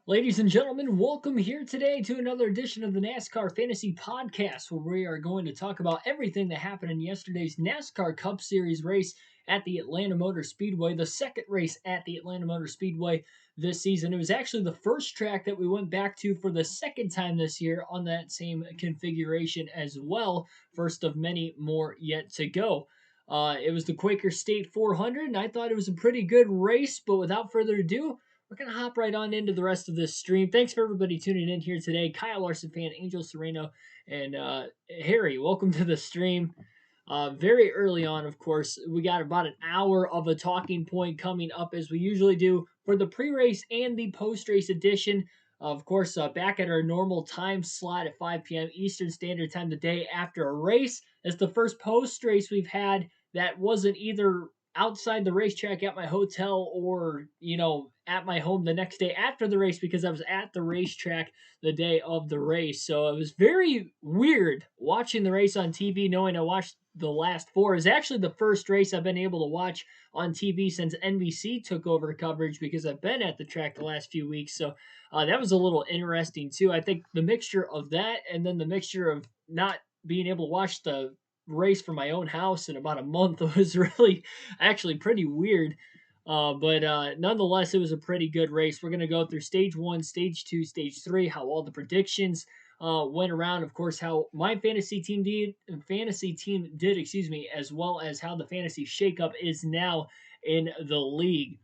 Ladies and gentlemen, welcome here today to another edition of the NASCAR Fantasy Podcast, where we are going to talk about everything that happened in yesterday's NASCAR Cup Series race at the Atlanta Motor Speedway, the second race at the Atlanta Motor Speedway this season. It was actually the first track that we went back to for the second time this year on that same configuration as well, first of many more yet to go. It was the Quaker State 400, and I thought it was a pretty good race, but without further ado, we're going to hop right on into the rest of this stream. Thanks for everybody tuning in here today. Kyle Larson fan, Angel Sereno, and Harry, welcome to the stream. Very early on, of course, we got about an hour of a talking point coming up as we usually do for the pre-race and the post-race edition. Of course, back at our normal time slot at 5 p.m. Eastern Standard Time the day after a race. It's the first post-race we've had that wasn't either outside the racetrack at my hotel or, at my home the next day after the race because I was at the racetrack the day of the race. So it was very weird watching the race on TV, knowing I watched the last four. Is actually the first race I've been able to watch on TV since NBC took over coverage because I've been at the track the last few weeks. So that was a little interesting too. I think the mixture of that and then the mixture of not being able to watch the race from my own house in about a month was really actually pretty weird. But nonetheless, it was a pretty good race. We're going to go through stage one, stage two, stage three, how all the predictions went around. Of course, how my fantasy team did, as well as how the fantasy shakeup is now in the league.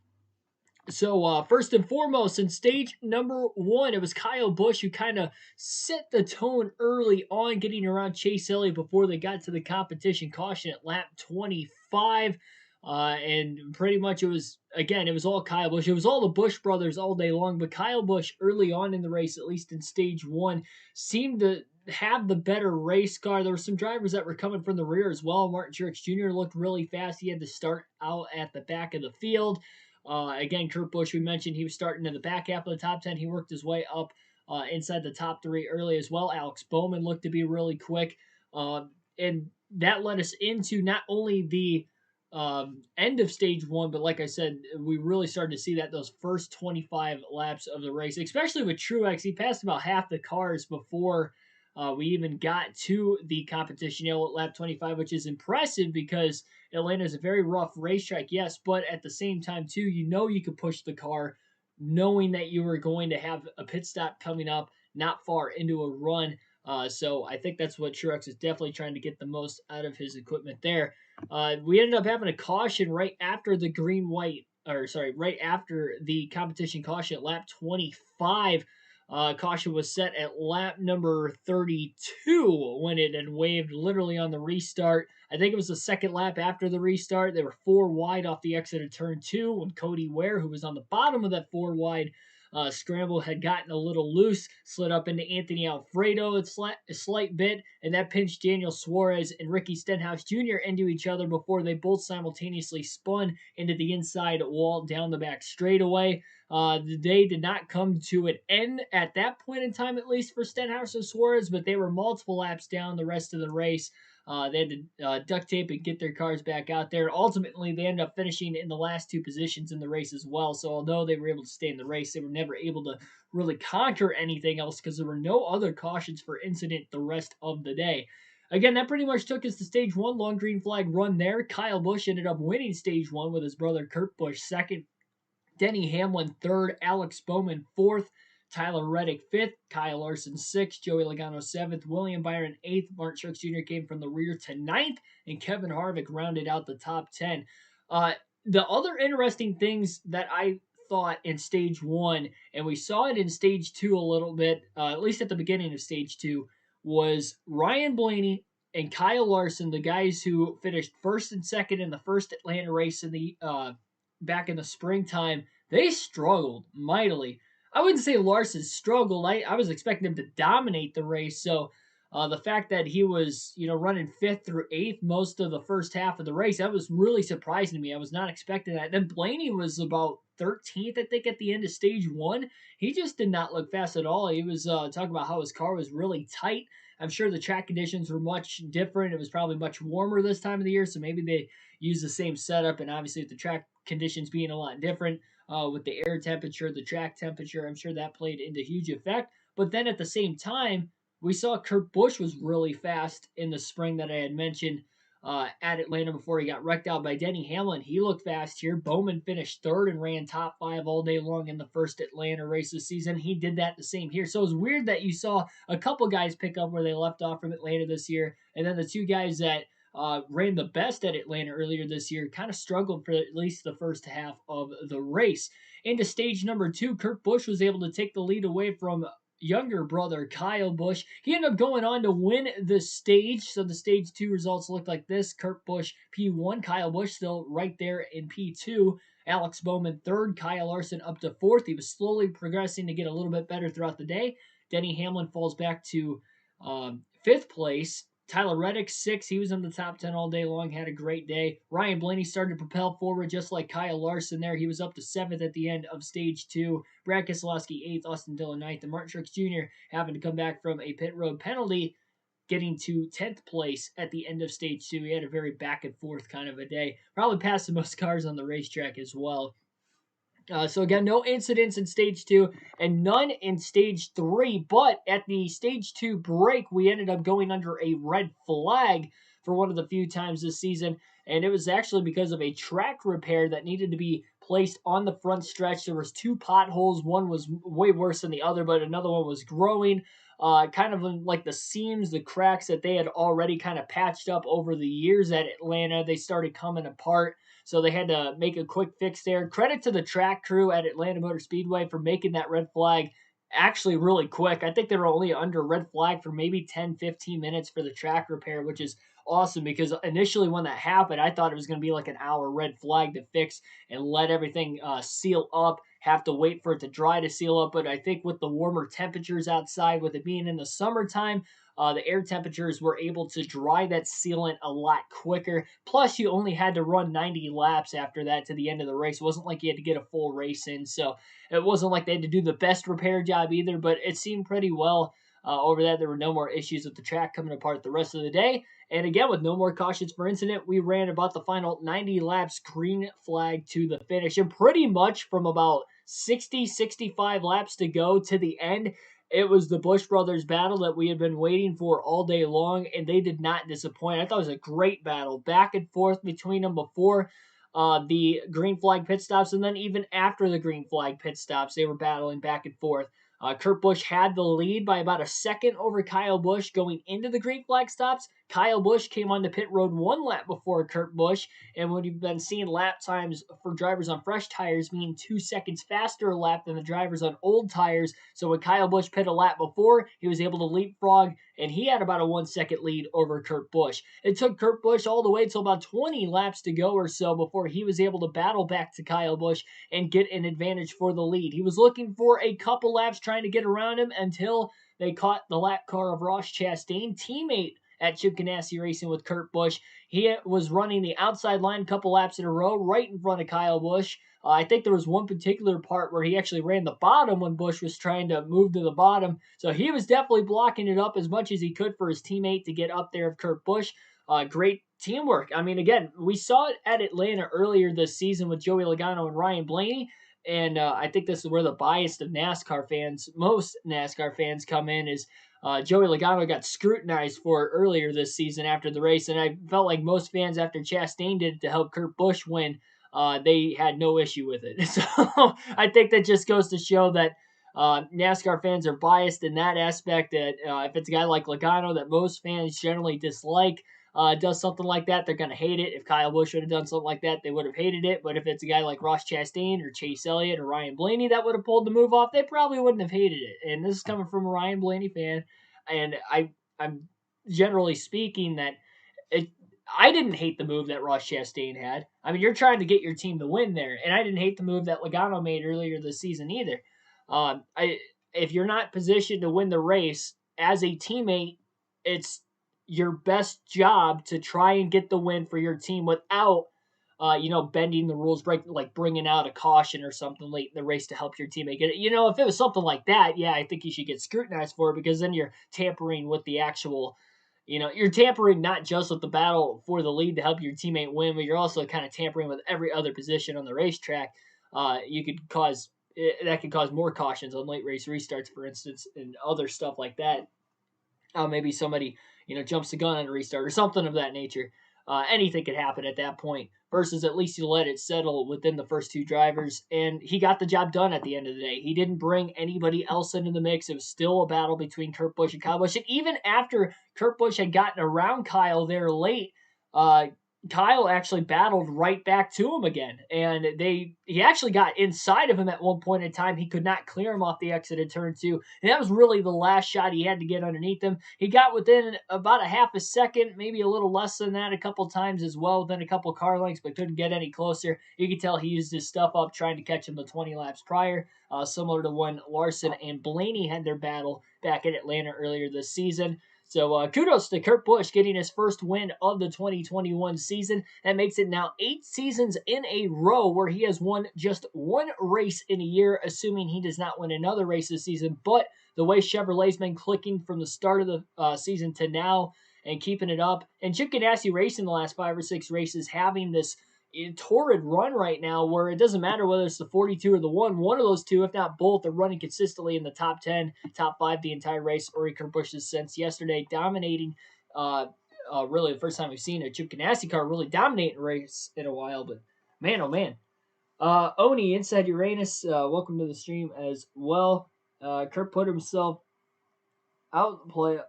So first and foremost, in stage number one, it was Kyle Busch who kind of set the tone early on, getting around Chase Elliott before they got to the competition caution at lap 25. And pretty much it was all Kyle Busch. It was all the Busch brothers all day long, but Kyle Busch early on in the race, at least in stage one, seemed to have the better race car. There were some drivers that were coming from the rear as well. Martin Truex Jr. looked really fast. He had to start out at the back of the field. Again, Kurt Busch, we mentioned he was starting in the back half of the top 10. He worked his way up inside the top three early as well. Alex Bowman looked to be really quick. And that led us into not only the end of stage one, but like I said, we really started to see that those first 25 laps of the race, especially with Truex. He passed about half the cars before we even got to the competition at lap 25, which is impressive because Atlanta is a very rough racetrack, yes, but at the same time, too, you could push the car knowing that you were going to have a pit stop coming up not far into a run. So I think that's what Truex is definitely trying to get the most out of his equipment there. We ended up having a caution right after the right after the competition caution at lap 25. Caution was set at lap number 32 when it had waved literally on the restart. I think it was the second lap after the restart. They were four wide off the exit of turn two when Cody Ware, who was on the bottom of that four wide scramble, had gotten a little loose, slid up into Anthony Alfredo a slight bit, and that pinched Daniel Suarez and Ricky Stenhouse Jr. into each other before they both simultaneously spun into the inside wall down the back straightaway. The day did not come to an end at that point in time, at least for Stenhouse and Suarez, but they were multiple laps down the rest of the race. They had to duct tape and get their cars back out there. Ultimately, they ended up finishing in the last two positions in the race as well. So although they were able to stay in the race, they were never able to really conquer anything else because there were no other cautions for incident the rest of the day. Again, that pretty much took us to stage one, long green flag run there. Kyle Busch ended up winning stage one with his brother Kurt Busch second. Denny Hamlin third, Alex Bowman fourth, Tyler Reddick fifth, Kyle Larson sixth, Joey Logano seventh, William Byron eighth, Martin Truex Jr. came from the rear to ninth, and Kevin Harvick rounded out the top 10. The other interesting things that I thought in stage one, and we saw it in stage two a little bit, at least at the beginning of stage two, was Ryan Blaney and Kyle Larson, the guys who finished first and second in the first Atlanta race in the back in the springtime, they struggled mightily. I wouldn't say Larson struggled. I was expecting him to dominate the race. So the fact that he was, running fifth through eighth most of the first half of the race, that was really surprising to me. I was not expecting that. Then Blaney was about 13th, I think, at the end of stage one. He just did not look fast at all. He was talking about how his car was really tight. I'm sure the track conditions were much different. It was probably much warmer this time of the year, so maybe they used the same setup. And obviously, with the track conditions being a lot different, with the air temperature, the track temperature. I'm sure that played into huge effect. But then at the same time, we saw Kurt Busch was really fast in the spring that I had mentioned at Atlanta before he got wrecked out by Denny Hamlin. He looked fast here. Bowman finished third and ran top 5 all day long in the first Atlanta race this season. He did that the same here. So it was weird that you saw a couple guys pick up where they left off from Atlanta this year, and then the two guys that ran the best at Atlanta earlier this year kind of struggled for at least the first half of the race. Into stage number 2, Kurt Busch was able to take the lead away from younger brother Kyle Busch. He ended up going on to win the stage. So the stage 2 results look like this: Kurt Busch P1, Kyle Busch still right there in P2, Alex Bowman third, Kyle Larson up to fourth. He was slowly progressing to get a little bit better throughout the day. Denny Hamlin falls back to fifth place. Tyler Reddick, 6th. He was in the top 10 all day long, had a great day. Ryan Blaney started to propel forward just like Kyle Larson there. He was up to 7th at the end of stage 2. Brad Keselowski, 8th. Austin Dillon, 9th. And Martin Truex Jr. having to come back from a pit road penalty, getting to 10th place at the end of stage 2. He had a very back and forth kind of a day. Probably passed the most cars on the racetrack as well. So again, no incidents in stage 2 and none in stage 3. But at the stage 2 break, we ended up going under a red flag for one of the few times this season. And it was actually because of a track repair that needed to be placed on the front stretch. There was 2 potholes. One was way worse than the other, but another one was growing. Kind of like the seams, the cracks that they had already kind of patched up over the years at Atlanta. They started coming apart. So they had to make a quick fix there. Credit to the track crew at Atlanta Motor Speedway for making that red flag actually really quick. I think they were only under red flag for maybe 10, 15 minutes for the track repair, which is awesome because initially when that happened, I thought it was going to be like an hour red flag to fix and let everything seal up, have to wait for it to dry to seal up. But I think with the warmer temperatures outside, with it being in the summertime, the air temperatures were able to dry that sealant a lot quicker. Plus, you only had to run 90 laps after that to the end of the race. It wasn't like you had to get a full race in. So it wasn't like they had to do the best repair job either, but it seemed pretty well over that. There were no more issues with the track coming apart the rest of the day. And again, with no more cautions per incident, we ran about the final 90 laps green flag to the finish. And pretty much from about 60, 65 laps to go to the end, it was the Busch brothers battle that we had been waiting for all day long, and they did not disappoint. I thought it was a great battle, back and forth between them before the green flag pit stops, and then even after the green flag pit stops, they were battling back and forth. Kurt Busch had the lead by about a second over Kyle Busch going into the green flag stops. Kyle Busch came on the pit road 1 lap before Kurt Busch, and when you've been seeing lap times for drivers on fresh tires mean 2 seconds faster lap than the drivers on old tires. So when Kyle Busch pit a lap before, he was able to leapfrog, and he had about a 1-second lead over Kurt Busch. It took Kurt Busch all the way till about 20 laps to go or so before he was able to battle back to Kyle Busch and get an advantage for the lead. He was looking for a couple laps trying to get around him until they caught the lap car of Ross Chastain, teammate at Chip Ganassi Racing with Kurt Busch. He was running the outside line a couple laps in a row right in front of Kyle Busch. I think there was one particular part where he actually ran the bottom when Busch was trying to move to the bottom. So he was definitely blocking it up as much as he could for his teammate to get up there of Kurt Busch. Great teamwork. I mean, again, we saw it at Atlanta earlier this season with Joey Logano and Ryan Blaney. And I think this is where the bias of NASCAR fans, most NASCAR fans, come in, is Joey Logano got scrutinized for it earlier this season after the race, and I felt like most fans after Chastain did it to help Kurt Busch win, they had no issue with it. So I think that just goes to show that NASCAR fans are biased in that aspect, that if it's a guy like Logano that most fans generally dislike, does something like that, they're going to hate it. If Kyle Busch would have done something like that, they would have hated it. But if it's a guy like Ross Chastain or Chase Elliott or Ryan Blaney that would have pulled the move off, they probably wouldn't have hated it. And this is coming from a Ryan Blaney fan. And I'm generally speaking that I didn't hate the move that Ross Chastain had. I mean, you're trying to get your team to win there. And I didn't hate the move that Logano made earlier this season either. If you're not positioned to win the race as a teammate, it's your best job to try and get the win for your team without, bending the rules, like bringing out a caution or something late in the race to help your teammate get it. If it was something like that, yeah, I think you should get scrutinized for it, because then you're tampering with the actual, you're tampering not just with the battle for the lead to help your teammate win, but you're also kind of tampering with every other position on the racetrack. you could cause that could cause more cautions on late race restarts, for instance, and other stuff like that. Maybe somebody jumps the gun on a restart or something of that nature. Anything could happen at that point. Versus at least you let it settle within the first two drivers, and he got the job done at the end of the day. He didn't bring anybody else into the mix. It was still a battle between Kurt Busch and Kyle Busch, and even after Kurt Busch had gotten around Kyle there late, uh, Kyle actually battled right back to him again, and he actually got inside of him at one point in time. He could not clear him off the exit at turn two, and that was really the last shot he had to get underneath him. He got within about a half a second, maybe a little less than that, a couple times as well, within a couple car lengths, but couldn't get any closer. You could tell he used his stuff up trying to catch him the 20 laps prior, similar to when Larson and Blaney had their battle back in Atlanta earlier this season. So kudos to Kurt Busch getting his first win of the 2021 season. That makes it now 8 seasons in a row where he has won just one race in a year, assuming he does not win another race this season. But the way Chevrolet's been clicking from the start of the season to now and keeping it up, and Chip Ganassi racing the last 5 or 6 races, having this torrid run right now where it doesn't matter whether it's the 42 or the one of those two, if not both, are running consistently in the top 10, top 5 the entire race. Ori Kurt Busch has since yesterday dominating, really the first time we've seen a Chip Ganassi car really dominate a race in a while. But man, oh man. Oni, Inside Uranus, welcome to the stream as well. Kurt put himself out the play.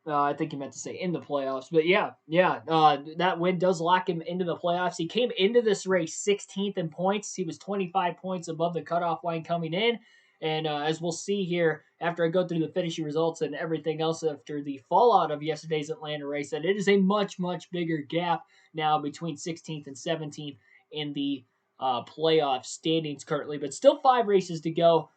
I think he meant to say in the playoffs, but yeah. That win does lock him into the playoffs. He came into this race 16th in points. He was 25 points above the cutoff line coming in, and as we'll see here after I go through the finishing results and everything else after the fallout of yesterday's Atlanta race, that it is a much bigger gap now between 16th and 17th in the playoff standings currently, but still 5 races to go.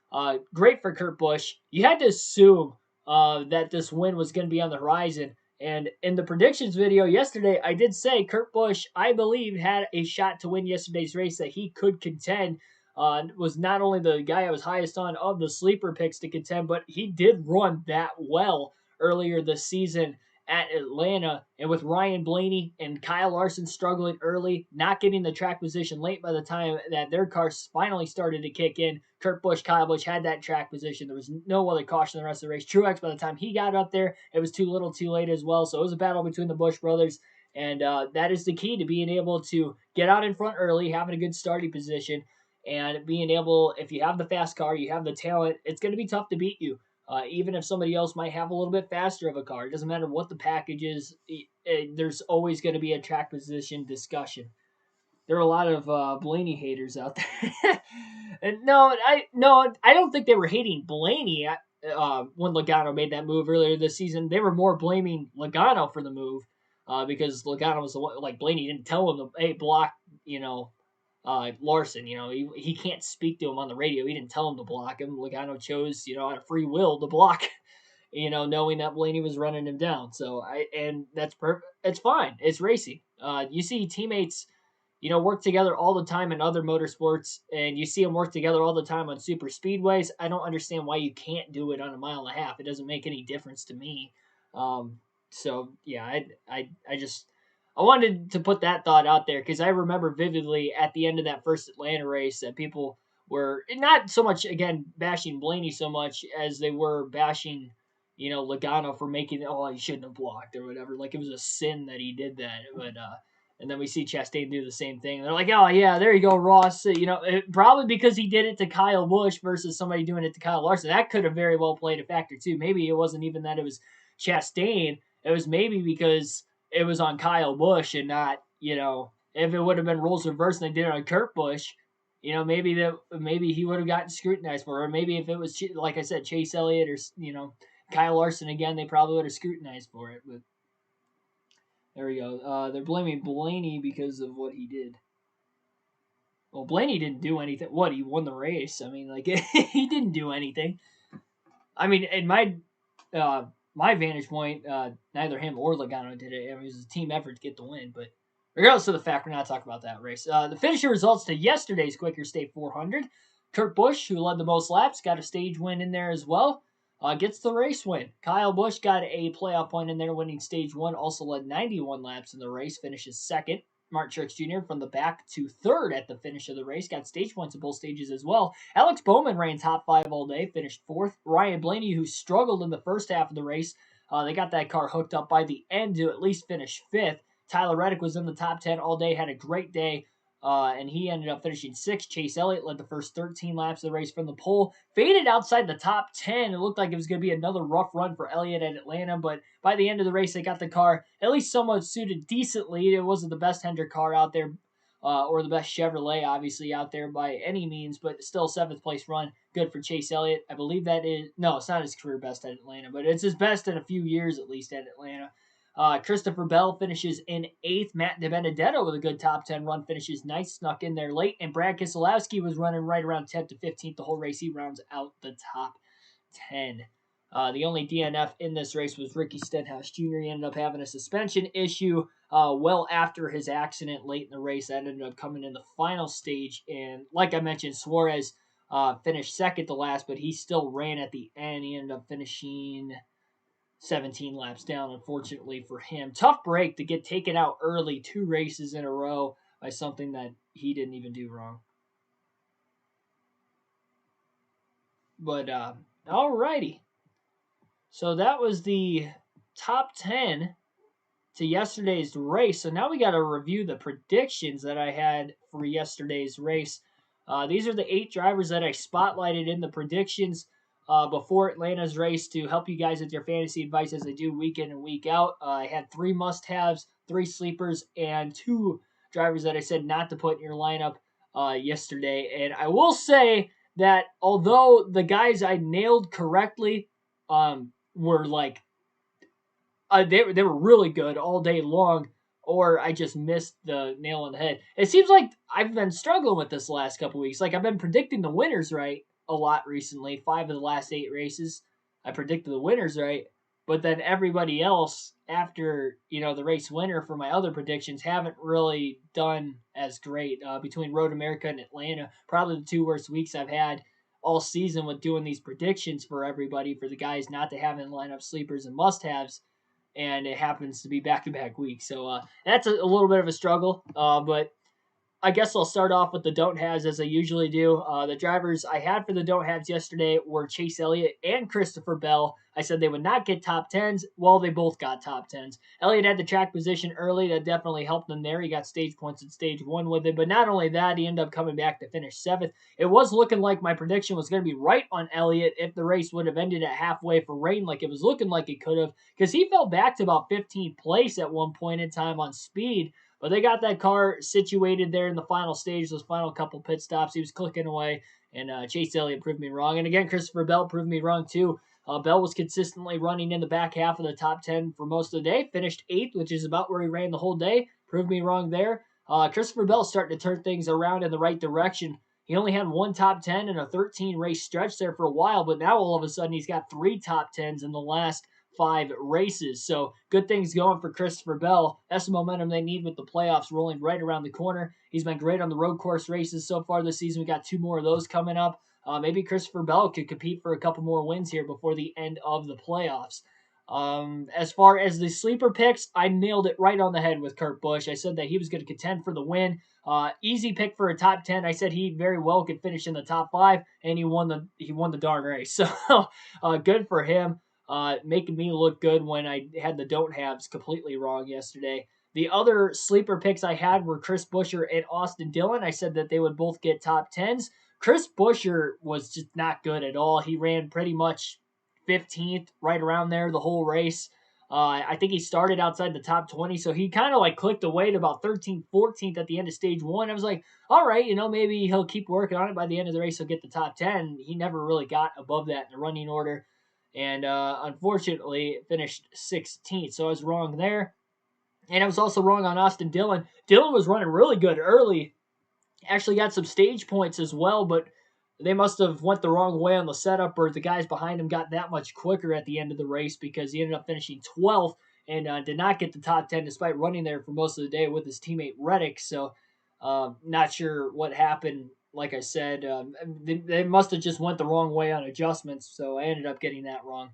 Great for Kurt Busch. You had to assume that this win was going to be on the horizon. And in the predictions video yesterday, I did say Kurt Busch, I believe, had a shot to win yesterday's race, that he could contend. Was not only the guy I was highest on of the sleeper picks to contend, but he did run that well earlier this season at Atlanta. And with Ryan Blaney and Kyle Larson struggling early, not getting the track position late by the time that their cars finally started to kick in, Kurt Busch, Kyle Busch had that track position. There was no other caution the rest of the race. Truex, by the time he got up there, it was too little too late as well. So it was a battle between the Busch brothers. And that is the key to being able to get out in front early, having a good starting position, and being able, if you have the fast car, you have the talent, it's going to be tough to beat you. Even if somebody else might have a little bit faster of a car, it doesn't matter what the package is. There's always going to be a track position discussion. There are a lot of Blaney haters out there. And no, I don't think they were hating Blaney when Logano made that move earlier this season. They were more blaming Logano for the move because Logano was the one, like Blaney didn't tell him to, hey, block, Larson. He can't speak to him on the radio. He didn't tell him to block him. Logano chose, out of free will to block, knowing that Blaney was running him down. So and that's perfect. It's fine. It's racing. You see teammates, work together all the time in other motorsports, and you see them work together all the time on super speedways. I don't understand why you can't do it on a mile and a half. It doesn't make any difference to me. So yeah, I wanted to put that thought out there because I remember vividly at the end of that first Atlanta race that people were not so much, again, bashing Blaney so much as they were bashing, Logano for making, he shouldn't have blocked or whatever. Like it was a sin that he did that. But, and then we see Chastain do the same thing. They're like, oh, yeah, there you go, Ross. Probably because he did it to Kyle Busch versus somebody doing it to Kyle Larson. That could have very well played a factor, too. Maybe it wasn't even that it was Chastain. It was maybe because it was on Kyle Busch and not, if it would have been roles reversed and they did it on Kurt Busch, maybe he would have gotten scrutinized for it. Or maybe if it was, like I said, Chase Elliott or, Kyle Larson again, they probably would have scrutinized for it. But there we go. They're blaming Blaney because of what he did. Well, Blaney didn't do anything. What, he won the race? I mean, like, he didn't do anything. I mean, in my vantage point, neither him or Logano did it. It was a team effort to get the win. But regardless of the fact, we're not talking about that race. The finishing results to yesterday's Quaker State 400. Kurt Busch, who led the most laps, got a stage win in there as well. Gets the race win. Kyle Busch got a playoff point in there, winning stage 1. Also led 91 laps in the race, finishes second. Martin Truex Jr. from the back to third at the finish of the race. Got stage points at both stages as well. Alex Bowman ran top 5 all day, finished fourth. Ryan Blaney, who struggled in the first half of the race, they got that car hooked up by the end to at least finish fifth. Tyler Reddick was in the top 10 all day, had a great day. And he ended up finishing sixth. Chase Elliott led the first 13 laps of the race from the pole. Faded outside the top 10. It looked like it was going to be another rough run for Elliott at Atlanta, but by the end of the race, they got the car at least somewhat suited decently. It wasn't the best Hendrick car out there, or the best Chevrolet, obviously, out there by any means, but still 7th place run. Good for Chase Elliott. I believe that is, no, it's not his career best at Atlanta, but it's his best in a few years at least at Atlanta. Christopher Bell finishes in 8th. Matt DiBenedetto with a good top 10 run finishes ninth, snuck in there late. And Brad Keselowski was running right around 10th to 15th the whole race. He rounds out the top 10. The only DNF in this race was Ricky Stenhouse Jr. He ended up having a suspension issue well after his accident late in the race. That ended up coming in the final stage. And like I mentioned, Suarez finished second to last, but he still ran at the end. He ended up finishing 17 laps down, unfortunately for him. Tough break to get taken out early 2 races in a row by something that he didn't even do wrong. But, alrighty. So that was the top 10 to yesterday's race. So now we got to review the predictions that I had for yesterday's race. These are the 8 drivers that I spotlighted in the predictions before Atlanta's race to help you guys with your fantasy advice as I do week in and week out. I had 3 must-haves, 3 sleepers, and 2 drivers that I said not to put in your lineup yesterday. And I will say that although the guys I nailed correctly were like, they were really good all day long, or I just missed the nail on the head. It seems like I've been struggling with this last couple weeks. Like, I've been predicting the winners right a lot recently. 5 of the last 8 races, I predicted the winners right. But then everybody else, after, the race winner for my other predictions, haven't really done as great. Between Road America and Atlanta, probably the 2 worst weeks I've had all season with doing these predictions for everybody, for the guys not to have in lineup sleepers and must-haves. And it happens to be back-to-back weeks. So that's a little bit of a struggle. But I guess I'll start off with the don't-haves as I usually do. The drivers I had for the don't-haves yesterday were Chase Elliott and Christopher Bell. I said they would not get top 10s. Well, they both got top 10s. Elliott had the track position early. That definitely helped him there. He got stage points at stage 1 with it. But not only that, he ended up coming back to finish 7th. It was looking like my prediction was going to be right on Elliott if the race would have ended at halfway for rain like it was looking like it could have, because he fell back to about 15th place at one point in time on speed. But they got that car situated there in the final stage, those final couple pit stops. He was clicking away, and Chase Elliott proved me wrong. And again, Christopher Bell proved me wrong too. Bell was consistently running in the back half of the top 10 for most of the day. Finished 8th, which is about where he ran the whole day. Proved me wrong there. Christopher Bell starting to turn things around in the right direction. He only had 1 top 10 in a 13-race stretch there for a while, but now all of a sudden he's got 3 top 10s in the last 5 races. So good things going for Christopher Bell. That's the momentum they need with the playoffs rolling right around the corner. He's been great on the road course races so far this season. We got 2 more of those coming up. Maybe Christopher Bell could compete for a couple more wins here before the end of the playoffs. As far as the sleeper picks, I nailed it right on the head with Kurt Busch. I said that he was going to contend for the win. Easy pick for a top 10. I said he very well could finish in the top 5, and he won the darn race. So good for him. Making me look good when I had the don't-haves completely wrong yesterday. The other sleeper picks I had were Chris Buescher and Austin Dillon. I said that they would both get top 10s. Chris Buescher was just not good at all. He ran pretty much 15th, right around there the whole race. I think he started outside the top 20, so he kind of like clicked away to about 13th, 14th at the end of stage 1. I was like, all right, maybe he'll keep working on it. By the end of the race, he'll get the top 10. He never really got above that in the running order, and unfortunately finished 16th, so I was wrong there. And I was also wrong on Austin Dillon. Dillon was running really good early. Actually got some stage points as well, but they must have went the wrong way on the setup, or the guys behind him got that much quicker at the end of the race, because he ended up finishing 12th and did not get the top 10 despite running there for most of the day with his teammate Reddick. So not sure what happened. Like I said, they must have just went the wrong way on adjustments, so I ended up getting that wrong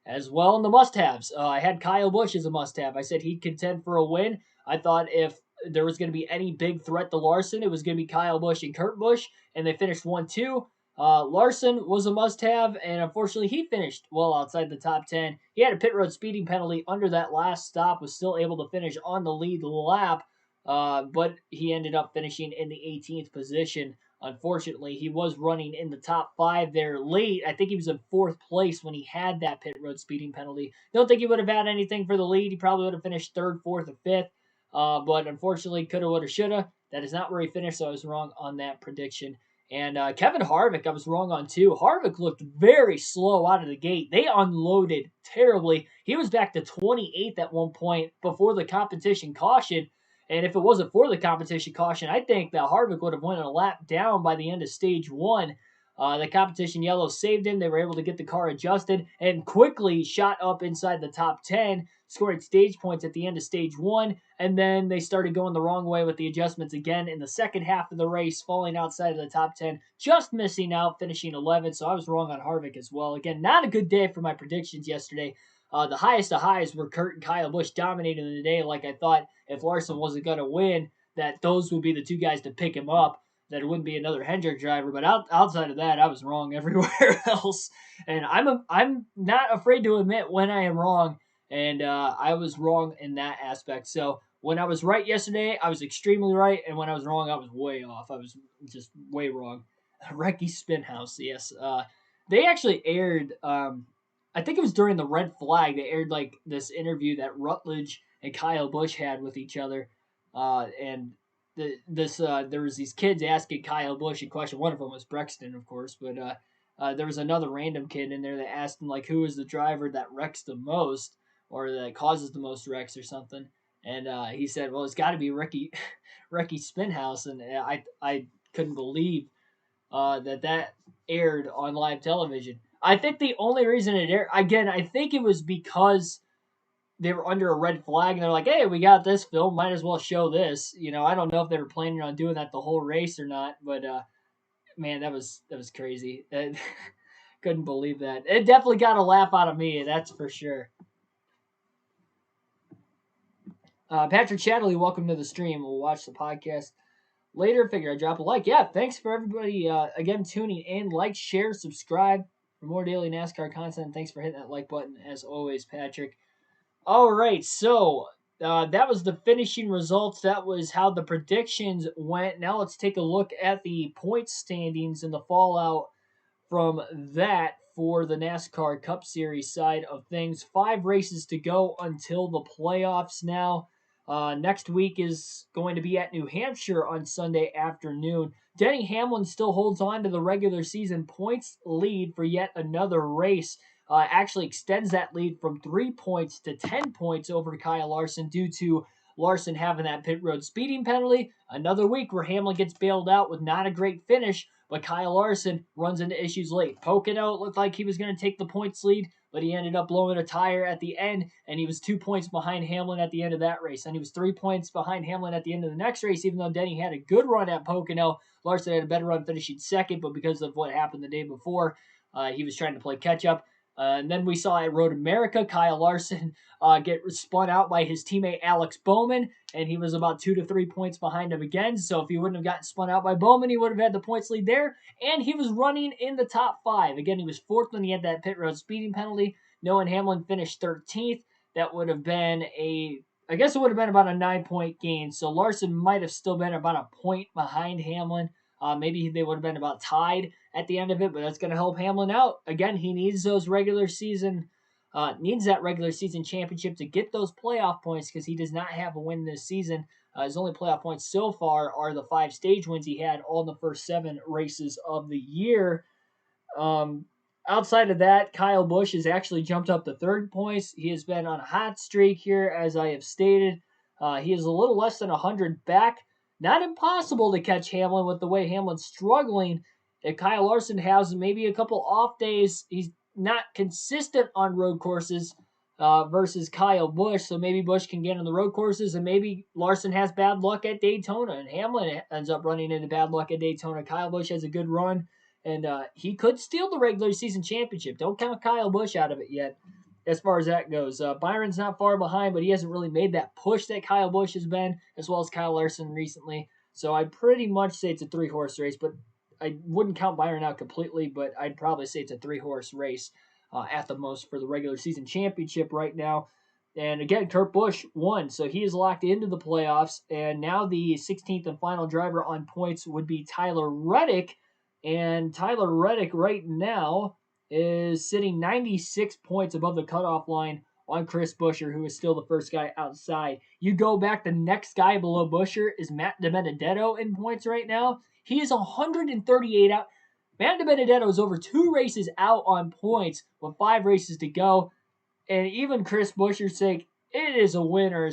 as well. In the must-haves, I had Kyle Busch as a must-have. I said he'd contend for a win. I thought if there was going to be any big threat to Larson, it was going to be Kyle Busch and Kurt Busch, and they finished 1-2. Larson was a must-have, and unfortunately, he finished well outside the top 10. He had a pit road speeding penalty under that last stop, was still able to finish on the lead lap, but he ended up finishing in the 18th position. Unfortunately, he was running in the top 5 there late. I think he was in 4th place when he had that pit road speeding penalty. Don't think he would have had anything for the lead. He probably would have finished 3rd, 4th, or 5th. But unfortunately, coulda, woulda, shoulda. That is not where he finished, so I was wrong on that prediction. And Kevin Harvick, I was wrong on too. Harvick looked very slow out of the gate. They unloaded terribly. He was back to 28th at one point before the competition caution. And if it wasn't for the competition caution, I think that Harvick would have went a lap down by the end of stage 1. The competition yellow saved him. They were able to get the car adjusted and quickly shot up inside the top 10, scoring stage points at the end of stage 1. And then they started going the wrong way with the adjustments again in the second half of the race, falling outside of the top 10, just missing out, finishing 11th. So I was wrong on Harvick as well. Again, not a good day for my predictions yesterday. The highest of highs were Kurt and Kyle Busch dominating the day. Like I thought if Larson wasn't going to win, that those would be the two guys to pick him up, that it wouldn't be another Hendrick driver. But outside of that, I was wrong everywhere else. And I'm not afraid to admit when I am wrong. And I was wrong in that aspect. So when I was right yesterday, I was extremely right. And when I was wrong, I was way off. I was just way wrong. Recce Spinhouse, yes. They actually aired... I think it was during the red flag. They aired like this interview that Rutledge and Kyle Busch had with each other, and there was these kids asking Kyle Busch a question. One of them was Brexton, of course, but there was another random kid in there that asked him like, who is the driver that wrecks the most or that causes the most wrecks or something, and he said, well, it's got to be Recce Spinhouse, and I couldn't believe that aired on live television. I think the only reason it aired, again, I think it was because they were under a red flag and they're like, hey, we got this film, might as well show this. I don't know if they were planning on doing that the whole race or not, but man, that was crazy. Couldn't believe that. It definitely got a laugh out of me, that's for sure. Patrick Chatterley, welcome to the stream. We'll watch the podcast later. Figure I drop a like. Yeah, thanks for everybody again tuning in. Like, share, subscribe for more daily NASCAR content. Thanks for hitting that like button as always, Patrick. All right, so that was the finishing results. That was how the predictions went. Now let's take a look at the point standings and the fallout from that for the NASCAR Cup Series side of things. 5 races to go until the playoffs now. Next week is going to be at New Hampshire on Sunday afternoon. Denny Hamlin still holds on to the regular season points lead for yet another race. Actually extends that lead from 3 points to 10 points over Kyle Larson due to Larson having that pit road speeding penalty. Another week where Hamlin gets bailed out with not a great finish, but Kyle Larson runs into issues late. Pocono looked like he was going to take the points lead, but he ended up blowing a tire at the end, and he was 2 points behind Hamlin at the end of that race. And he was 3 points behind Hamlin at the end of the next race, even though Denny had a good run at Pocono. Larson had a better run finishing second, but because of what happened the day before, he was trying to play catch-up. And then we saw at Road America, Kyle Larson get spun out by his teammate Alex Bowman, and he was about 2 to 3 points behind him again. So if he wouldn't have gotten spun out by Bowman, he would have had the points lead there. And he was running in the top 5. Again, he was 4th when he had that pit road speeding penalty. Noah Hamlin finished 13th. That would have been I guess it would have been about a 9-point gain. So Larson might have still been about a point behind Hamlin. Maybe they would have been about tied at the end of it, but that's going to help Hamlin out. Again, he needs that regular season championship to get those playoff points because he does not have a win this season. His only playoff points so far are the 5 stage wins he had all in the first 7 races of the year. Outside of that, Kyle Busch has actually jumped up to 3rd points. He has been on a hot streak here, as I have stated. He is a little less than 100 back. Not impossible to catch Hamlin with the way Hamlin's struggling. If Kyle Larson has maybe a couple off days, he's not consistent on road courses versus Kyle Busch. So maybe Busch can get on the road courses, and maybe Larson has bad luck at Daytona, and Hamlin ends up running into bad luck at Daytona. Kyle Busch has a good run, and he could steal the regular season championship. Don't count Kyle Busch out of it yet. as far as that goes. Byron's not far behind, but he hasn't really made that push that Kyle Busch has been, as well as Kyle Larson recently. So I'd pretty much say it's a 3-horse race, but I wouldn't count Byron out completely, but I'd probably say it's a 3-horse race at the most for the regular season championship right now. And again, Kurt Busch won, so he is locked into the playoffs. And now the 16th and final driver on points would be Tyler Reddick. And Tyler Reddick right now is sitting 96 points above the cutoff line on Chris Buescher, who is still the first guy outside. You go back, the next guy below Buescher is Matt DiBenedetto in points right now. He is 138 out. Matt DiBenedetto is over 2 races out on points with 5 races to go. And even Chris Buescher's sake, it is a win, or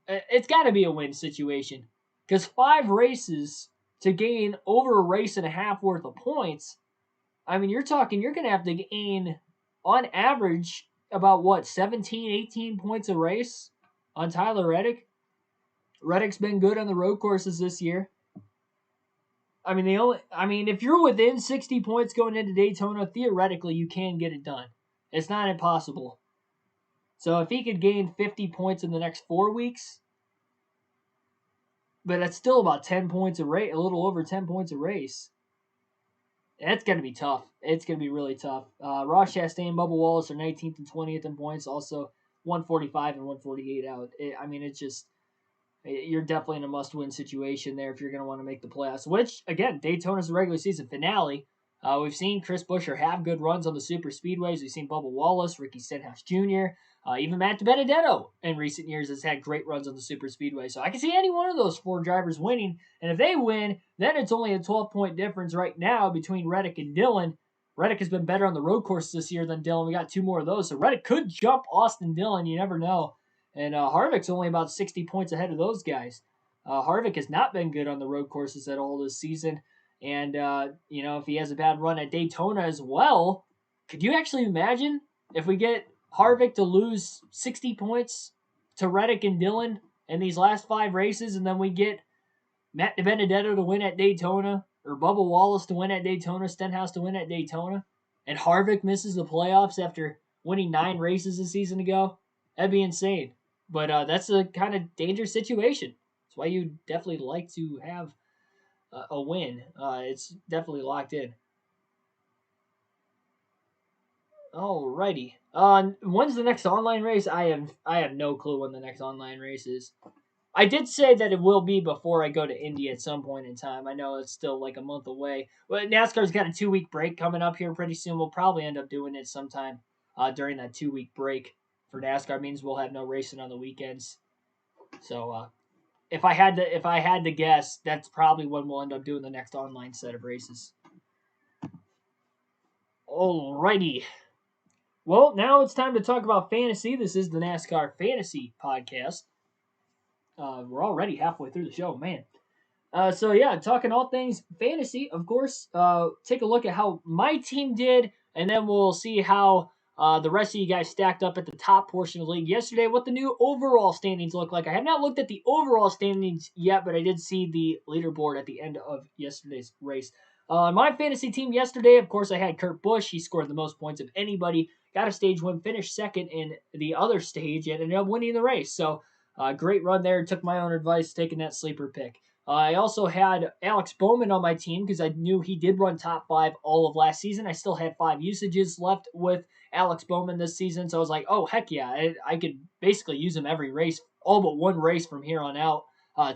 it's got to be a win situation. Because 5 races to gain over a race and a half worth of points, I mean, you're going to have to gain, on average, about what, 17, 18 points a race on Tyler Reddick? Reddick's been good on the road courses this year. I mean, if you're within 60 points going into Daytona, theoretically, you can get it done. It's not impossible. So if he could gain 50 points in the next 4 weeks, but that's still about 10 points a race, a little over 10 points a race. That's going to be tough. It's going to be really tough. Ross Chastain and Bubba Wallace are 19th and 20th in points, also 145 and 148 out. It's just, you're definitely in a must-win situation there if you're going to want to make the playoffs, which, again, Daytona's the regular season finale. We've seen Chris Buescher have good runs on the super speedways. We've seen Bubba Wallace, Ricky Stenhouse Jr., even Matt DiBenedetto in recent years has had great runs on the super speedway. So I can see any one of those 4 drivers winning. And if they win, then it's only a 12-point difference right now between Reddick and Dillon. Reddick has been better on the road course this year than Dillon. We got 2 more of those. So Reddick could jump Austin Dillon. You never know. And Harvick's only about 60 points ahead of those guys. Harvick has not been good on the road courses at all this season. And, if he has a bad run at Daytona as well, could you actually imagine if we get Harvick to lose 60 points to Reddick and Dillon in these last 5 races, and then we get Matt DiBenedetto to win at Daytona, or Bubba Wallace to win at Daytona, Stenhouse to win at Daytona, and Harvick misses the playoffs after winning 9 races a season ago? That'd be insane. But that's a kind of dangerous situation. That's why you definitely like to have a win. It's definitely locked in. Alrighty. When's the next online race? I have no clue when the next online race is. I did say that it will be before I go to Indy at some point in time. I know it's still like a month away. But NASCAR's got a 2-week break coming up here pretty soon. We'll probably end up doing it sometime during that 2-week break for NASCAR. It means we'll have no racing on the weekends. So if I had to guess, that's probably when we'll end up doing the next online set of races. Alrighty. Well, now it's time to talk about fantasy. This is the NASCAR Fantasy Podcast. We're already halfway through the show, man. Talking all things fantasy, of course. Take a look at how my team did, and then we'll see how the rest of you guys stacked up at the top portion of the league yesterday, what the new overall standings look like. I have not looked at the overall standings yet, but I did see the leaderboard at the end of yesterday's race. My fantasy team yesterday, of course, I had Kurt Busch. He scored the most points of anybody. Got a stage win, finished second in the other stage, and ended up winning the race. So, great run there. Took my own advice, taking that sleeper pick. I also had Alex Bowman on my team because I knew he did run top 5 all of last season. I still had 5 usages left with Alex Bowman this season, so I was like, oh, heck yeah. I could basically use him every race, all but one race from here on out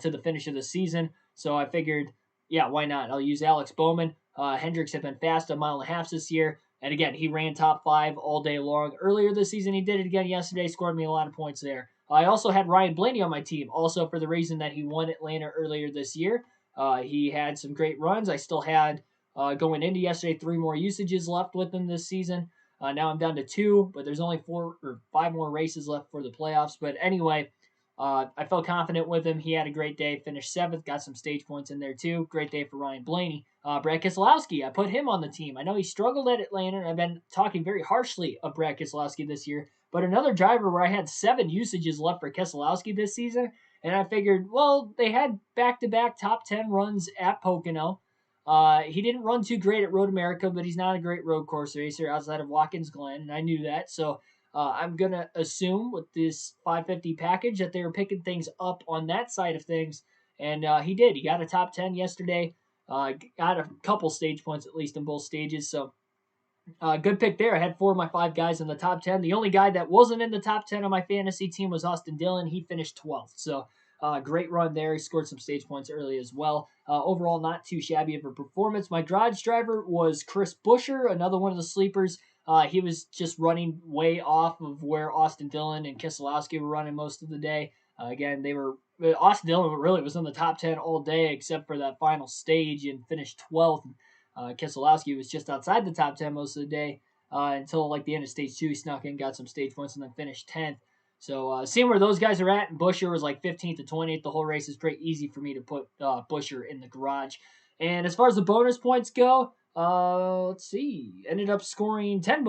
to the finish of the season. So I figured, yeah, why not? I'll use Alex Bowman. Hendricks had been fast a mile and a half this year. And again, he ran top 5 all day long. Earlier this season, he did it again yesterday, scored me a lot of points there. I also had Ryan Blaney on my team, also for the reason that he won Atlanta earlier this year. He had some great runs. I still had, going into yesterday, 3 more usages left with him this season. Now I'm down to 2, but there's only 4 or 5 more races left for the playoffs. But anyway, I felt confident with him. He had a great day, finished 7th, got some stage points in there too. Great day for Ryan Blaney. Brad Keselowski, I put him on the team. I know he struggled at Atlanta, and I've been talking very harshly of Brad Keselowski this year. But another driver where I had 7 usages left for Keselowski this season, and I figured, well, they had back-to-back top 10 runs at Pocono. He didn't run too great at Road America, but he's not a great road course racer outside of Watkins Glen, and I knew that. So I'm going to assume with this 550 package that they were picking things up on that side of things. And he did. He got a top 10 yesterday. Got a couple stage points at least in both stages. So good pick there. I had 4 of my 5 guys in the top 10. The only guy that wasn't in the top 10 on my fantasy team was Austin Dillon. He finished 12th. So great run there. He scored some stage points early as well. Overall, not too shabby of a performance. My garage driver was Chris Buescher, another one of the sleepers. He was just running way off of where Austin Dillon and Keselowski were running most of the day. Again, Austin Dillon really was in the top 10 all day except for that final stage and finished 12th. Keselowski was just outside the top 10 most of the day until like the end of stage 2. He snuck in, got some stage points, and then finished 10th. So seeing where those guys are at, and Buescher was like 15th to 20th. The whole race is pretty easy for me to put Buescher in the garage. And as far as the bonus points go, let's see. Ended up scoring 20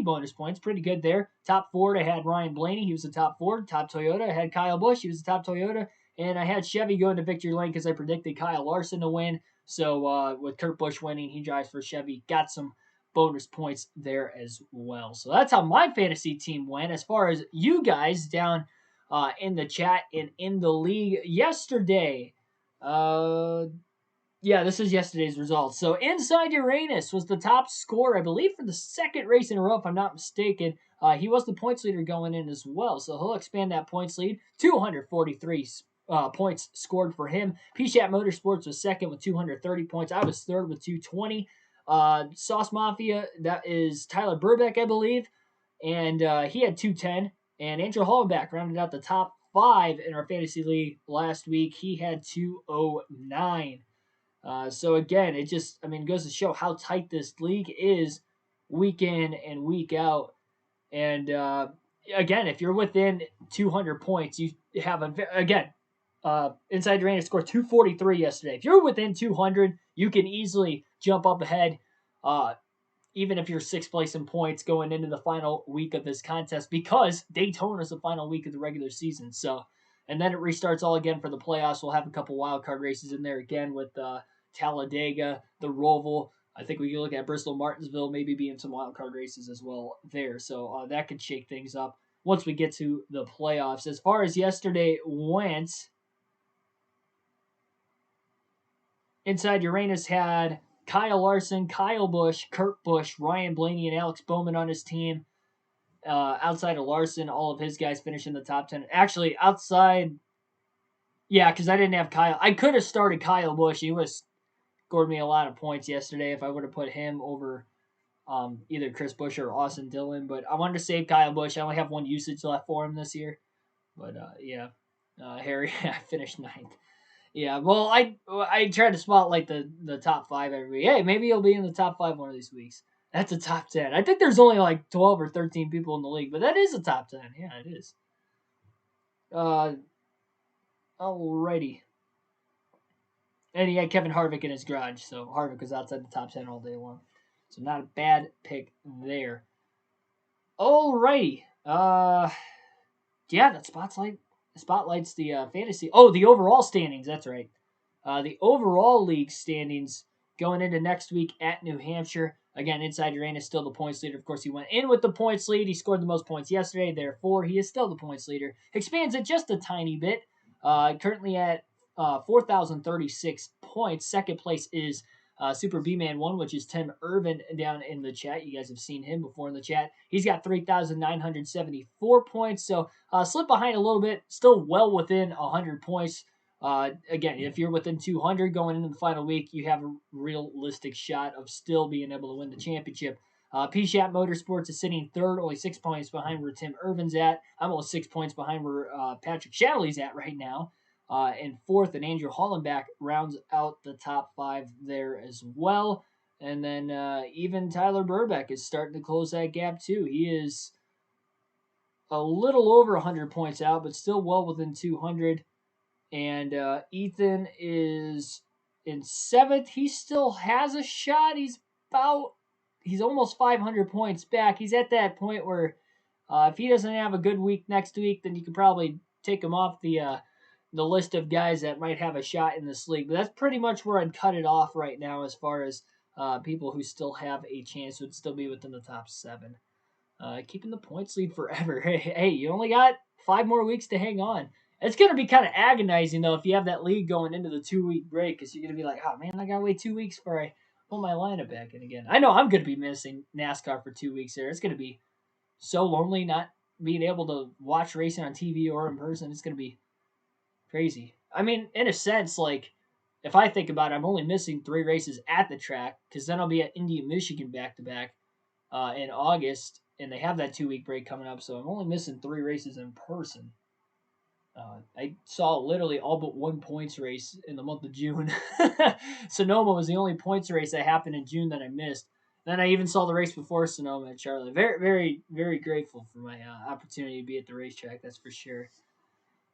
bonus points. Pretty good there. Top 4, I had Ryan Blaney. He was the top 4. Top Toyota, I had Kyle Busch. He was the top Toyota. And I had Chevy going to victory lane because I predicted Kyle Larson to win. So with Kurt Busch winning, he drives for Chevy. Got some bonus points there as well. So that's how my fantasy team went. As far as you guys down in the chat and in the league yesterday, this is yesterday's results. So Inside Uranus was the top scorer, I believe, for the second race in a row, if I'm not mistaken. He was the points leader going in as well. So he'll expand that points lead. 243 points scored for him. P-Chat Motorsports was second with 230 points. I was third with 220. Sauce Mafia, that is Tyler Burbeck, I believe. And he had 210. And Andrew Hollenbach rounded out the top 5 in our fantasy league last week. He had 209. So again, it goes to show how tight this league is week in and week out. And again, if you're within 200 points, you have Inside Uranus scored 243 yesterday. If you're within 200, you can easily jump up ahead, even if you're 6th place in points going into the final week of this contest, because Daytona is the final week of the regular season. So, and then it restarts all again for the playoffs. We'll have a couple wild card races in there again with Talladega, the Roval. I think we can look at Bristol Martinsville maybe being some wild card races as well there. So that could shake things up once we get to the playoffs. As far as yesterday went, Inside Uranus had Kyle Larson, Kyle Busch, Kurt Busch, Ryan Blaney, and Alex Bowman on his team. Outside of Larson, all of his guys finished in the top 10. Actually, outside, because I didn't have Kyle. I could have started Kyle Busch. He was scored me a lot of points yesterday if I would have put him over either Chris Busch or Austin Dillon. But I wanted to save Kyle Busch. I only have 1 usage left for him this year. But Harry, I finished 9th. Yeah, well, I try to spotlight the top 5 every week. Hey, maybe he'll be in the top 5 one of these weeks. That's a top 10. I think there's only like 12 or 13 people in the league, but that is a top 10. Yeah, it is. Alrighty. And he had Kevin Harvick in his garage, so Harvick was outside the top 10 all day long. So not a bad pick there. Alrighty. That spotlights the fantasy. Oh, the overall standings. That's right. The overall league standings going into next week at New Hampshire. Again, Inside Uranus still the points leader. Of course, he went in with the points lead. He scored the most points yesterday. Therefore, he is still the points leader. Expands it just a tiny bit. Currently at 4,036 points. Second place is Super B-Man 1, which is Tim Irvin down in the chat. You guys have seen him before in the chat. He's got 3,974 points. So slipped behind a little bit. Still well within 100 points. Again, if you're within 200 going into the final week, you have a realistic shot of still being able to win the championship. P-Chat Motorsports is sitting third, only 6 points behind where Tim Irvin's at. I'm only 6 points behind where Patrick Shadley's at right now. And fourth, and Andrew Hollenbach rounds out the top 5 there as well. And then even Tyler Burbeck is starting to close that gap too. He is a little over 100 points out, but still well within 200. And Ethan is in 7th. He still has a shot. He's almost 500 points back. He's at that point where if he doesn't have a good week next week, then you could probably take him off the list of guys that might have a shot in this league. But that's pretty much where I'd cut it off right now as far as people who still have a chance would still be within the top 7. keeping the points lead forever. Hey, you only got 5 more weeks to hang on. It's going to be kind of agonizing, though, if you have that lead going into the 2 week break, because you're going to be like, oh, man, I got to wait 2 weeks before I pull my lineup back in again. I know I'm going to be missing NASCAR for 2 weeks there. It's going to be so lonely not being able to watch racing on TV or in person. It's going to be crazy. I mean, in a sense, like, if I think about it, I'm only missing 3 races at the track because then I'll be at Indy and Michigan back to back in August, and they have that 2 week break coming up, so I'm only missing 3 races in person. I saw literally all but one points race in the month of June. Sonoma was the only points race that happened in June that I missed. Then I even saw the race before Sonoma at Charlotte. Very, very, very grateful for my opportunity to be at the racetrack. That's for sure.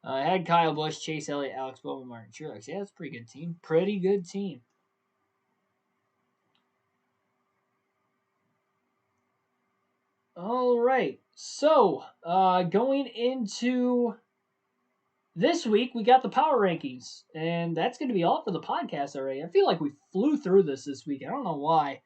I had Kyle Busch, Chase Elliott, Alex Bowman, Martin Truex. Yeah, that's a pretty good team. Pretty good team. All right. So, going into this week, we got the power rankings, and that's going to be all for the podcast already. I feel like we flew through this week. I don't know why.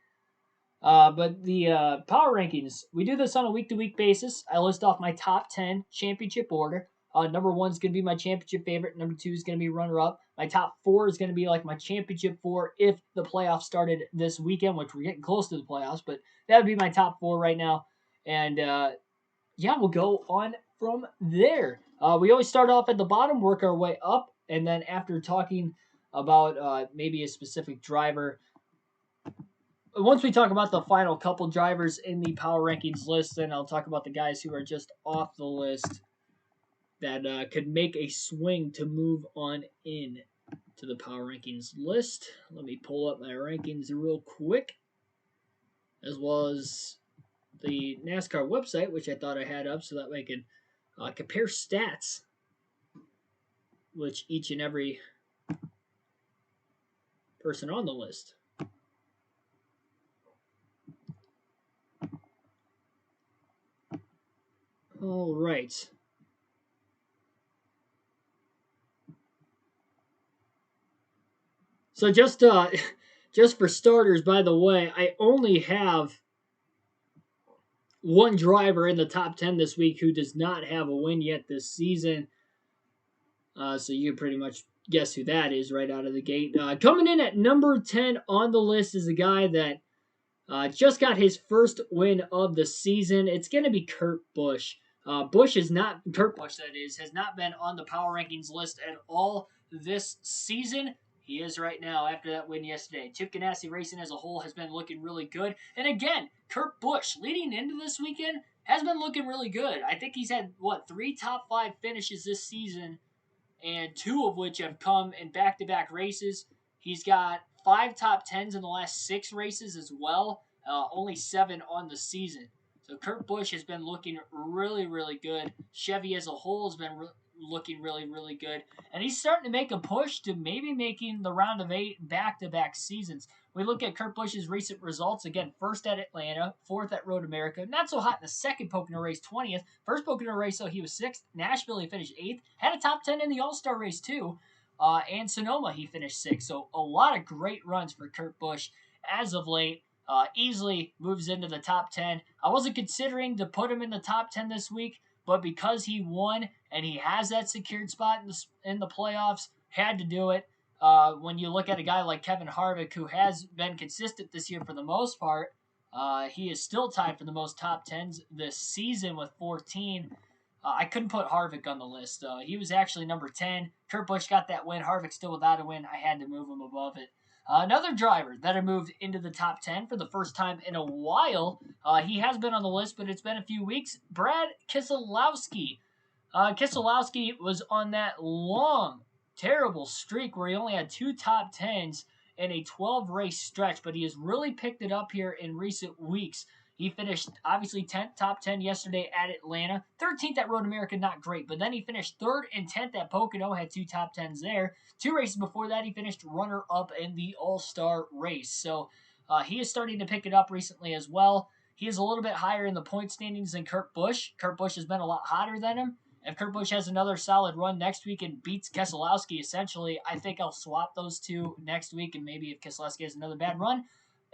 But the power rankings, we do this on a week-to-week basis. I list off my top 10 championship order. Number 1 is going to be my championship favorite. Number 2 is going to be runner-up. My top 4 is going to be like my championship 4 if the playoffs started this weekend, which we're getting close to the playoffs. But that would be my top 4 right now. And yeah, we'll go on from there. We always start off at the bottom, work our way up, and then after talking about maybe a specific driver, once we talk about the final couple drivers in the power rankings list, then I'll talk about the guys who are just off the list that could make a swing to move on in to the power rankings list. Let me pull up my rankings real quick, as well as the NASCAR website, which I thought I had up so that way I could compare stats, which each and every person on the list. All right. So just for starters, by the way, I only have one driver in the top 10 this week who does not have a win yet this season. So you can pretty much guess who that is right out of the gate. Coming in at number 10 on the list is a guy that just got his first win of the season. It's going to be Kurt Busch. Kurt Busch, that is, has not been on the power rankings list at all this season. He is right now after that win yesterday. Chip Ganassi Racing as a whole has been looking really good. And again, Kurt Busch leading into this weekend has been looking really good. I think he's had, 3 top 5 finishes this season, and 2 of which have come in back-to-back races. He's got 5 top 10s in the last 6 races as well, only 7 on the season. So Kurt Busch has been looking really, really good. Chevy as a whole has been looking really, really good. And he's starting to make a push to maybe making the round of 8 back-to-back seasons. We look at Kurt Busch's recent results. Again, first at Atlanta, 4th at Road America. Not so hot in the second Pocono race, 20th. First Pocono race, so he was 6th. Nashville, he finished 8th. Had a top 10 in the All-Star race, too. And Sonoma, he finished 6th. So a lot of great runs for Kurt Busch as of late. Easily moves into the top 10. I wasn't considering to put him in the top 10 this week, but because he won and he has that secured spot in the playoffs, had to do it. When you look at a guy like Kevin Harvick, who has been consistent this year for the most part, he is still tied for the most top 10s this season with 14. I couldn't put Harvick on the list. He was actually number 10. Kurt Busch got that win. Harvick still without a win. I had to move him above it. Another driver that I moved into the top 10 for the first time in a while. He has been on the list, but it's been a few weeks. Brad Keselowski. Keselowski was on that long, terrible streak where he only had 2 top 10s in a 12-race stretch, but he has really picked it up here in recent weeks. He finished, obviously, 10th, top 10 yesterday at Atlanta. 13th at Road America, not great. But then he finished 3rd and 10th at Pocono, had 2 top 10s there. 2 races before that, he finished runner-up in the All-Star race. So he is starting to pick it up recently as well. He is a little bit higher in the point standings than Kurt Busch. Kurt Busch has been a lot hotter than him. If Kurt Busch has another solid run next week and beats Keselowski, essentially, I think I'll swap those two next week. And maybe if Keselowski has another bad run,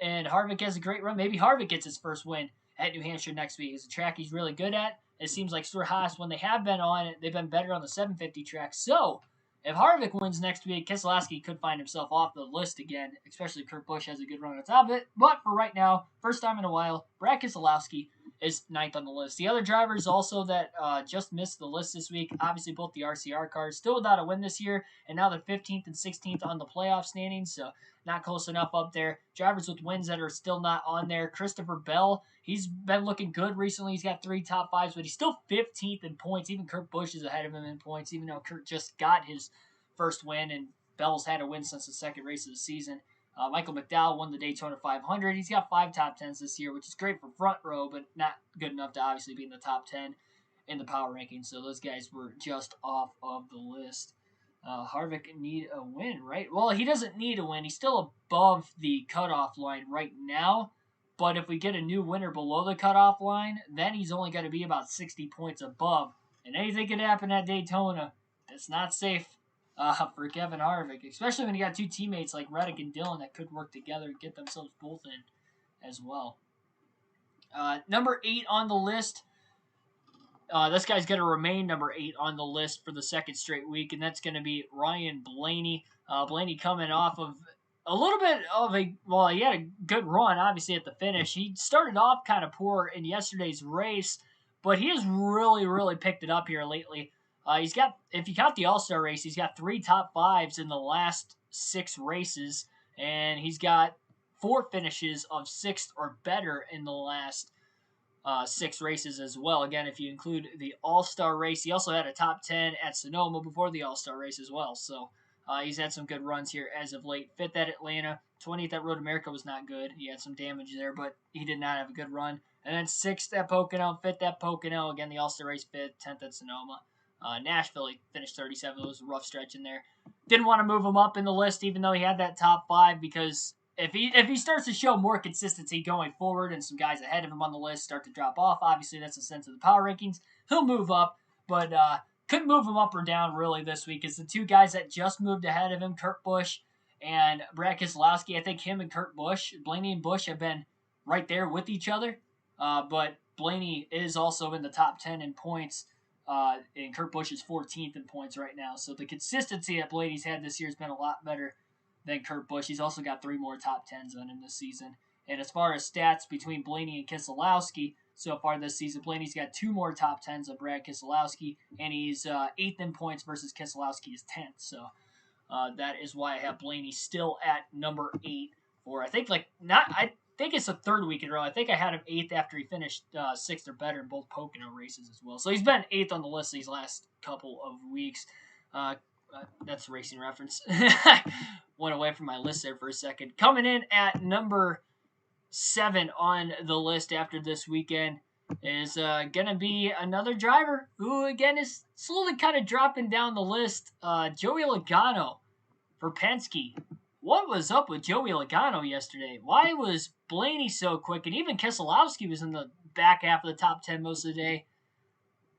and Harvick has a great run, maybe Harvick gets his first win at New Hampshire next week. It's a track he's really good at. It seems like Stewart-Haas, when they have been on it, they've been better on the 750 track. So if Harvick wins next week, Keselowski could find himself off the list again, especially if Kurt Busch has a good run on top of it. But for right now, first time in a while, Brad Keselowski is ninth on the list. The other drivers also that just missed the list this week, obviously both the RCR cars, still without a win this year, and now they're 15th and 16th on the playoff standings, so not close enough up there. Drivers with wins that are still not on there. Christopher Bell, he's been looking good recently. He's got 3 top 5s, but he's still 15th in points. Even Kurt Busch is ahead of him in points, even though Kurt just got his first win, and Bell's had a win since the second race of the season. Michael McDowell won the Daytona 500. He's got 5 top 10s this year, which is great for front row, but not good enough to obviously be in the top 10 in the power rankings. So those guys were just off of the list. Harvick need a win, right? Well, he doesn't need a win. He's still above the cutoff line right now. But if we get a new winner below the cutoff line, then he's only going to be about 60 points above. And anything could happen at Daytona. It's not safe for Kevin Harvick, especially when you got 2 teammates like Reddick and Dillon that could work together and get themselves both in as well. Number 8 on the list. This guy's going to remain number 8 on the list for the second straight week, and that's going to be Ryan Blaney. Blaney coming off of a little bit of he had a good run, obviously, at the finish. He started off kind of poor in yesterday's race, but he has really, really picked it up here lately. He's got, if you count the All-Star race, he's got 3 top 5s in the last 6 races, and he's got 4 finishes of 6th or better in the last 6 races as well. Again, if you include the All-Star race, he also had a top 10 at Sonoma before the All-Star race as well. So he's had some good runs here as of late. 5th at Atlanta, 20th at Road America was not good. He had some damage there, but he did not have a good run. And then 6th at Pocono, 5th at Pocono. Again, the All-Star race 5th, 10th at Sonoma. Nashville, he finished 37th. It was a rough stretch in there. Didn't want to move him up in the list, even though he had that top 5, because if he starts to show more consistency going forward and some guys ahead of him on the list start to drop off, obviously that's the sense of the power rankings, he'll move up, but couldn't move him up or down really this week. It's the 2 guys that just moved ahead of him, Kurt Busch and Brad Keselowski. I think him and Kurt Busch, Blaney and Busch, have been right there with each other, but Blaney is also in the top 10 in points, and Kurt Busch is 14th in points right now. So the consistency that Blaney's had this year has been a lot better than Kurt Busch. He's also got 3 more top 10s on him this season. And as far as stats between Blaney and Keselowski so far this season, Blaney's got 2 more top 10s than Brad Keselowski, and he's 8th in points versus Keselowski is 10th. So that is why I have Blaney still at number 8 for, I think it's the 3rd week in a row. I think I had him 8th after he finished 6th or better in both Pocono races as well. So he's been 8th on the list these last couple of weeks. That's a racing reference. Went away from my list there for a second. Coming in at number 7 on the list after this weekend is going to be another driver who, again, is slowly kind of dropping down the list. Joey Logano for Penske. What was up with Joey Logano yesterday? Why was Blaney so quick? And even Keselowski was in the back half of the top 10 most of the day.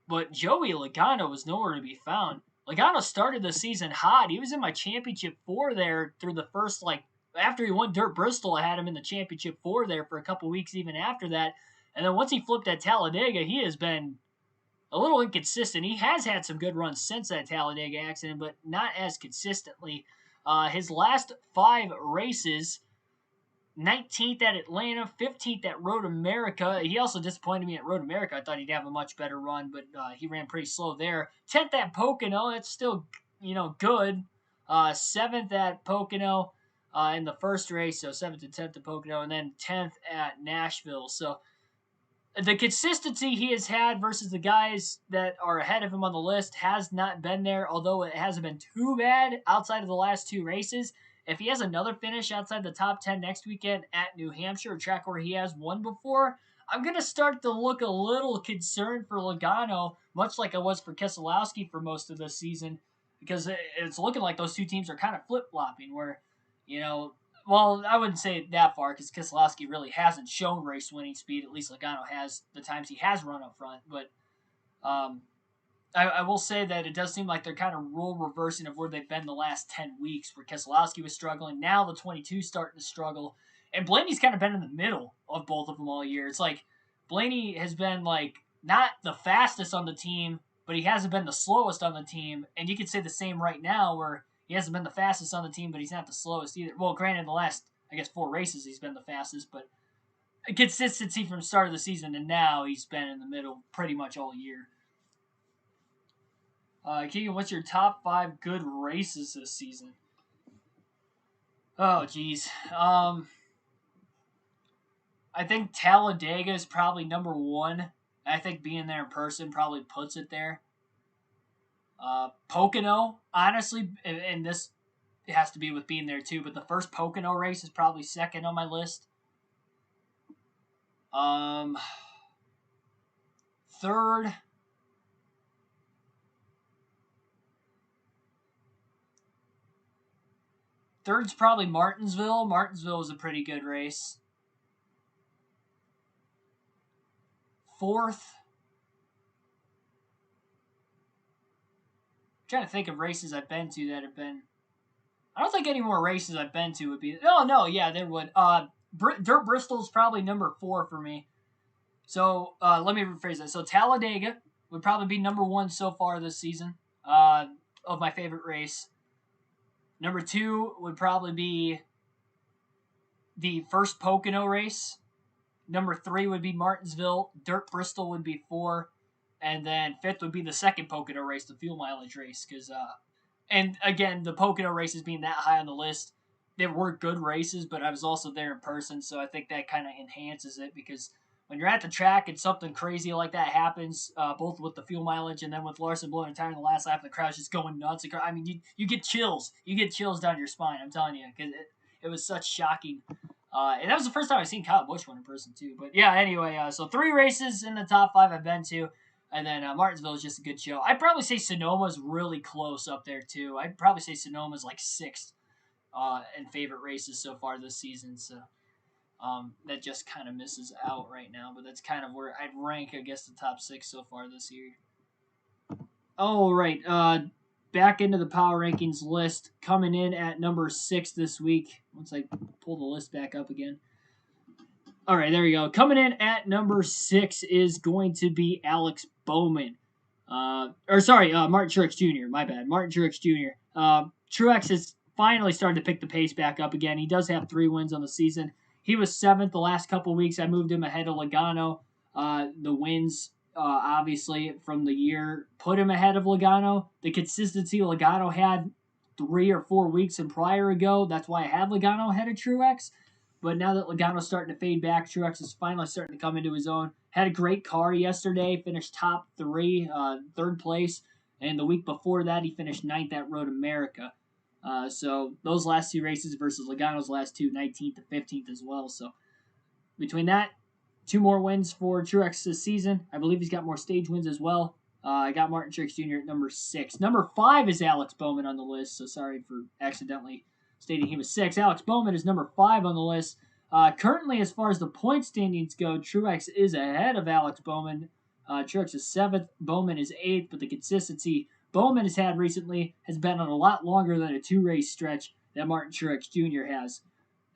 But Joey Logano was nowhere to be found. Logano started the season hot. He was in my championship 4 there through the first, after he won Dirt Bristol, I had him in the championship 4 there for a couple weeks even after that. And then once he flipped at Talladega, he has been a little inconsistent. He has had some good runs since that Talladega accident, but not as consistently. His last 5 races, 19th at Atlanta, 15th at Road America. He also disappointed me at Road America. I thought he'd have a much better run, but he ran pretty slow there. 10th at Pocono, that's still, good. 7th at Pocono in the first race, so 7th and 10th at Pocono, and then 10th at Nashville. So the consistency he has had versus the guys that are ahead of him on the list has not been there, although it hasn't been too bad outside of the last 2 races. If he has another finish outside the top 10 next weekend at New Hampshire, a track where he has won before, I'm going to start to look a little concerned for Logano, much like I was for Keselowski for most of this season, because it's looking like those 2 teams are kind of flip-flopping where, well, I wouldn't say that far because Keselowski really hasn't shown race-winning speed. At least Logano has the times he has run up front. But I will say that it does seem like they're kind of role reversing of where they've been the last 10 weeks, where Keselowski was struggling. Now the 22's starting to struggle. And Blaney's kind of been in the middle of both of them all year. It's like Blaney has been like not the fastest on the team, but he hasn't been the slowest on the team. And you could say the same right now, where he hasn't been the fastest on the team, but he's not the slowest either. Well, granted, the last I guess 4 races he's been the fastest, but consistency from start of the season to now he's been in the middle pretty much all year. Keegan, what's your top 5 good races this season? Oh, geez. I think Talladega is probably number 1. I think being there in person probably puts it there. Pocono, honestly, and this has to be with being there too, but the first Pocono race is probably second on my list. Third, third's probably Martinsville. Martinsville was a pretty good race. Fourth, I'm trying to think of races I've been to that have been. I don't think any more races I've been to would be. No, yeah, there would. Dirt Bristol's probably number 4 for me. So let me rephrase that. So Talladega would probably be number 1 so far this season of my favorite race. Number 2 would probably be the first Pocono race. Number 3 would be Martinsville. Dirt Bristol would be 4. And then 5th would be the second Pocono race, the fuel mileage race. And again, the Pocono races being that high on the list, they were good races, but I was also there in person, so I think that kind of enhances it because when you're at the track and something crazy like that happens, both with the fuel mileage and then with Larson blowing a tire in the last lap, the crowd's just going nuts. I mean, you get chills. You get chills down your spine, I'm telling you, because it was such shocking. And that was the first time I've seen Kyle Busch win in person, too. But yeah, anyway, so 3 races in the top 5 I've been to. And then Martinsville is just a good show. I'd probably say Sonoma's really close up there, too. I'd probably say Sonoma's like 6th in favorite races so far this season. So that just kind of misses out right now. But that's kind of where I'd rank, I guess, the top 6 so far this year. Oh, right. Back into the power rankings list. Coming in at number 6 this week. Once I pull the list back up again. All right, there we go. Coming in at number 6 is going to be Alex Bowman. Martin Truex Jr. My bad. Martin Truex Jr. Truex has finally started to pick the pace back up again. He does have 3 wins on the season. He was 7th the last couple weeks. I moved him ahead of Logano. The wins, obviously, from the year put him ahead of Logano. The consistency Logano had 3 or 4 weeks and prior ago, that's why I had Logano ahead of Truex. But now that Logano's starting to fade back, Truex is finally starting to come into his own. Had a great car yesterday, finished top 3, 3rd place. And the week before that, he finished 9th at Road America. So those last 2 races versus Logano's last 2, 19th and 15th as well. So between that, 2 more wins for Truex this season. I believe he's got more stage wins as well. I got Martin Truex Jr. at number 6. Number 5 is Alex Bowman on the list. So sorry for accidentally stating he was 6. Alex Bowman is number 5 on the list. Currently, as far as the point standings go, Truex is ahead of Alex Bowman. Truex is 7th. Bowman is 8th, but the consistency Bowman has had recently has been on a lot longer than a 2-race stretch that Martin Truex Jr. has.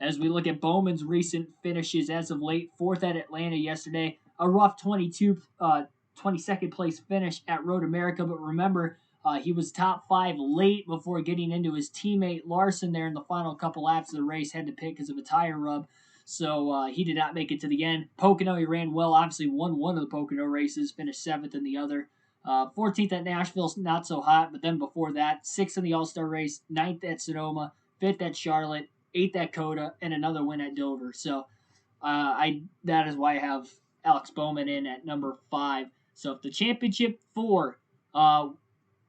As we look at Bowman's recent finishes as of late, 4th at Atlanta yesterday, a rough 22nd place finish at Road America, but remember, he was top 5 late before getting into his teammate Larson there in the final couple laps of the race. Had to pit because of a tire rub. So he did not make it to the end. Pocono, he ran well. Obviously won one of the Pocono races. Finished 7th in the other. 14th at Nashville, not so hot. But then before that, 6th in the All-Star race. 9th at Sonoma. 5th at Charlotte. 8th at Coda. And another win at Dover. So that is why I have Alex Bowman in at number 5. So if the championship 4...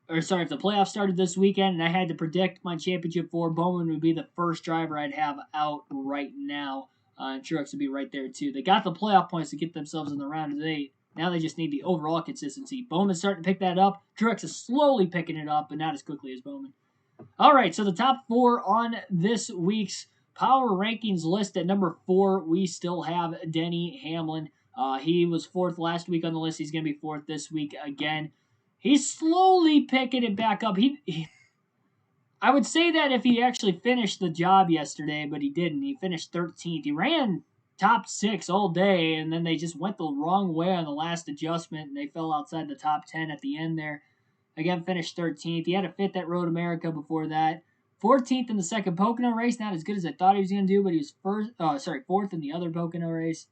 if the playoffs started this weekend and I had to predict my championship 4, Bowman would be the first driver I'd have out right now. And Truex would be right there, too. They got the playoff points to get themselves in the round of 8. Now they just need the overall consistency. Bowman's starting to pick that up. Truex is slowly picking it up, but not as quickly as Bowman. All right, so the top 4 on this week's power rankings list. At number 4, we still have Denny Hamlin. He was 4th last week on the list. He's going to be 4th this week again. He's slowly picking it back up. I would say that if he actually finished the job yesterday, but he didn't. He finished 13th. He ran top 6 all day, and then they just went the wrong way on the last adjustment, and they fell outside the top 10 at the end there. Again, finished 13th. He had a fifth at Road America before that. 14th in the second Pocono race, not as good as I thought he was going to do, but he was fourth in the other Pocono race.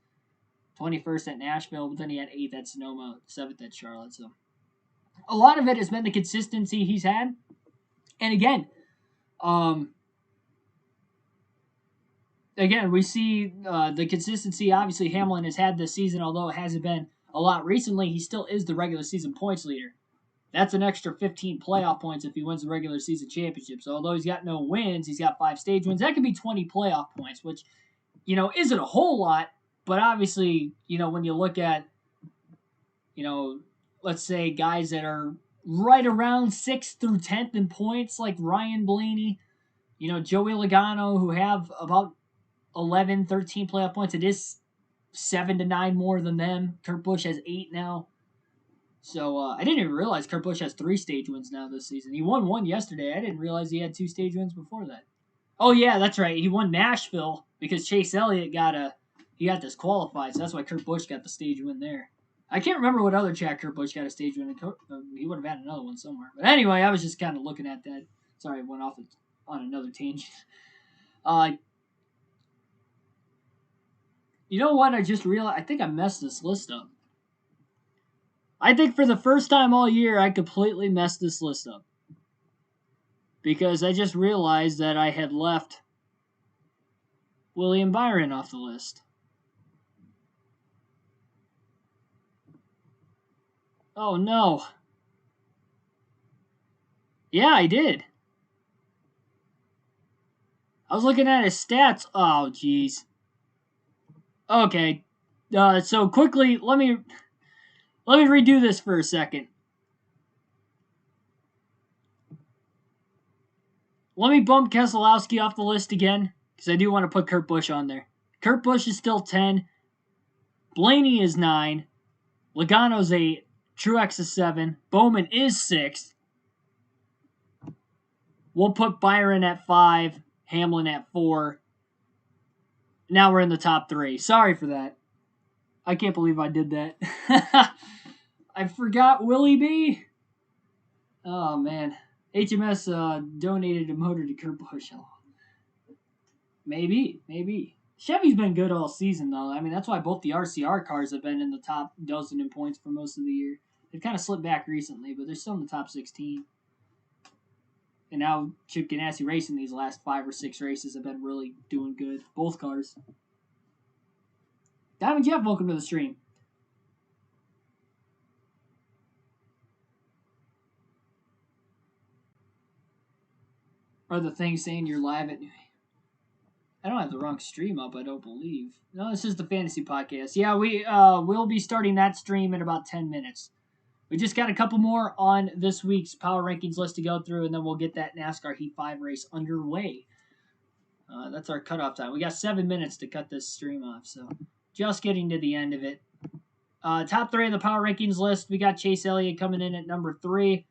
21st at Nashville, but then he had 8th at Sonoma, 7th at Charlotte. So a lot of it has been the consistency he's had. And again, we see the consistency obviously Hamlin has had this season, although it hasn't been a lot recently. He still is the regular season points leader. That's an extra 15 playoff points if he wins the regular season championship. So although he's got no wins, he's got 5 stage wins. That could be 20 playoff points, which, isn't a whole lot. But obviously, when you look at, let's say guys that are right around 6th through 10th in points, like Ryan Blaney, Joey Logano, who have about 11, 13 playoff points. It is 7 to 9 more than them. Kurt Busch has 8 now. So I didn't even realize Kurt Busch has 3 stage wins now this season. He won 1 yesterday. I didn't realize he had 2 stage wins before that. Oh yeah, that's right. He won Nashville because Chase Elliott got disqualified. So that's why Kurt Busch got the stage win there. I can't remember what other track Kurt Busch got a stage win. He would have had another one somewhere. But anyway, I was just kind of looking at that. Sorry, I went off on another tangent. You know what? I just realized. I think I messed this list up. I think for the first time all year, I completely messed this list up. Because I just realized that I had left William Byron off the list. Oh no. Yeah, I did. I was looking at his stats. Oh, jeez. Okay. So quickly, let me redo this for a second. Let me bump Keselowski off the list again, because I do want to put Kurt Busch on there. Kurt Busch is still 10. Blaney is 9. Logano's 8. Truex is 7. Bowman is 6. We'll put Byron at 5. Hamlin at 4. Now we're in the top 3. Sorry for that. I can't believe I did that. I forgot Willie B. Oh, man. HMS donated a motor to Kurt Busch. Maybe. Chevy's been good all season, though. I mean, that's why both the RCR cars have been in the top dozen in points for most of the year. They've kind of slipped back recently, but they're still in the top 16. And now Chip Ganassi Racing these last 5 or 6 races have been really doing good. Both cars. Diamond Jeff, welcome to the stream. Are the things saying you're live at... I don't have the wrong stream up, I don't believe. No, this is the Fantasy Podcast. Yeah, we'll be starting that stream in about 10 minutes. We just got a couple more on this week's Power Rankings list to go through, and then we'll get that NASCAR Heat 5 race underway. That's our cutoff time. We got 7 minutes to cut this stream off, so just getting to the end of it. Top 3 of the Power Rankings list, we got Chase Elliott coming in at number 3.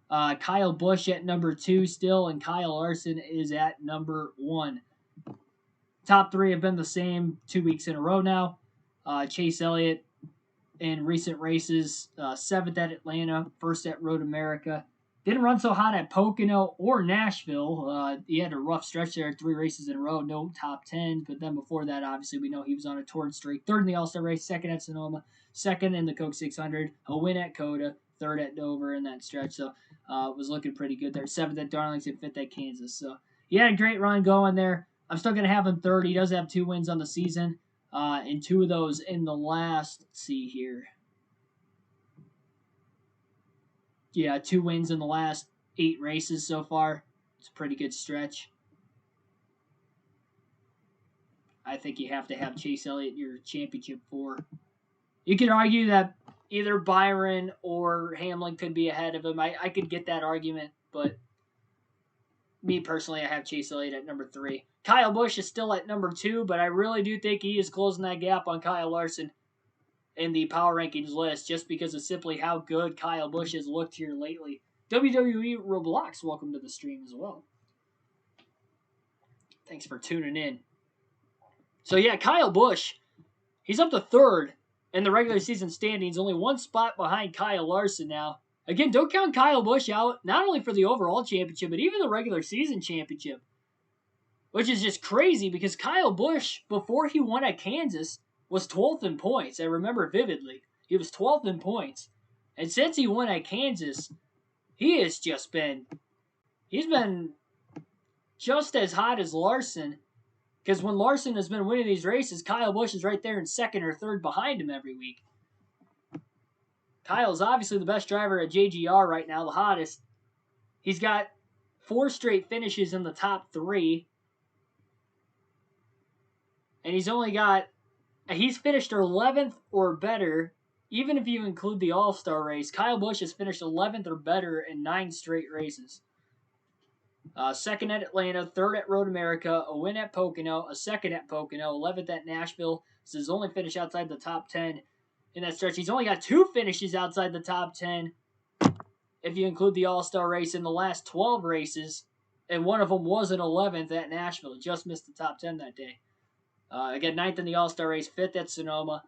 Kyle Busch at number 2 still, and Kyle Larson is at number 1. Top 3 have been the same 2 weeks in a row now. Chase Elliott in recent races, 7th at Atlanta, 1st at Road America. Didn't run so hot at Pocono or Nashville. He had a rough stretch there, 3 races in a row, no top 10. But then before that, obviously, we know he was on a torn streak. 3rd in the All-Star race, 2nd at Sonoma, 2nd in the Coke 600, a win at Coda, 3rd at Dover in that stretch. So was looking pretty good there. 7th at Darlington, 5th at Kansas. So he had a great run going there. I'm still going to have him 3rd. He does have 2 wins on the season, and 2 of those in the last, let's see here. Yeah, 2 wins in the last 8 races so far. It's a pretty good stretch. I think you have to have Chase Elliott in your championship 4. You could argue that either Byron or Hamlin could be ahead of him. I could get that argument, but me personally, I have Chase Elliott at number 3. Kyle Busch is still at number 2, but I really do think he is closing that gap on Kyle Larson in the Power Rankings list just because of simply how good Kyle Busch has looked here lately. WWE Roblox, welcome to the stream as well. Thanks for tuning in. So yeah, Kyle Busch, he's up to third in the regular season standings, only one spot behind Kyle Larson now. Again, don't count Kyle Busch out, not only for the overall championship, but even the regular season championship, which is just crazy because Kyle Busch, before he won at Kansas, was 12th in points. I remember vividly. He was 12th in points. And since he won at Kansas, he's been just as hot as Larson. Because when Larson has been winning these races, Kyle Busch is right there in second or third behind him every week. Kyle's obviously the best driver at JGR right now, the hottest. He's got 4 straight finishes in the top 3. And he's finished 11th or better, even if you include the All-Star race. Kyle Busch has finished 11th or better in 9 straight races. Second at Atlanta, third at Road America, a win at Pocono, a second at Pocono, 11th at Nashville. This is his only finish outside the top 10 in that stretch. He's only got 2 finishes outside the top 10 if you include the All-Star race in the last 12 races, and one of them was an 11th at Nashville. He just missed the top 10 that day. Again, 9th in the All-Star race, 5th at Sonoma,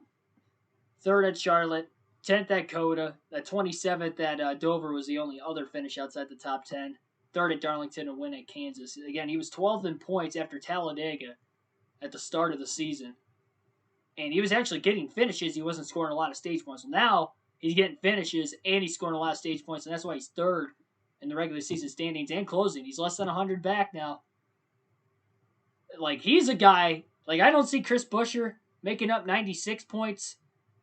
3rd at Charlotte, 10th at Coda, that 27th at Dover was the only other finish outside the top 10. 3rd at Darlington, and win at Kansas. Again, he was 12th in points after Talladega at the start of the season. And he was actually getting finishes. He wasn't scoring a lot of stage points. Well, now he's getting finishes, and he's scoring a lot of stage points, and that's why he's 3rd in the regular season standings and closing. He's less than 100 back now. Like, he's a guy, like, I don't see Chris Buescher making up 96 points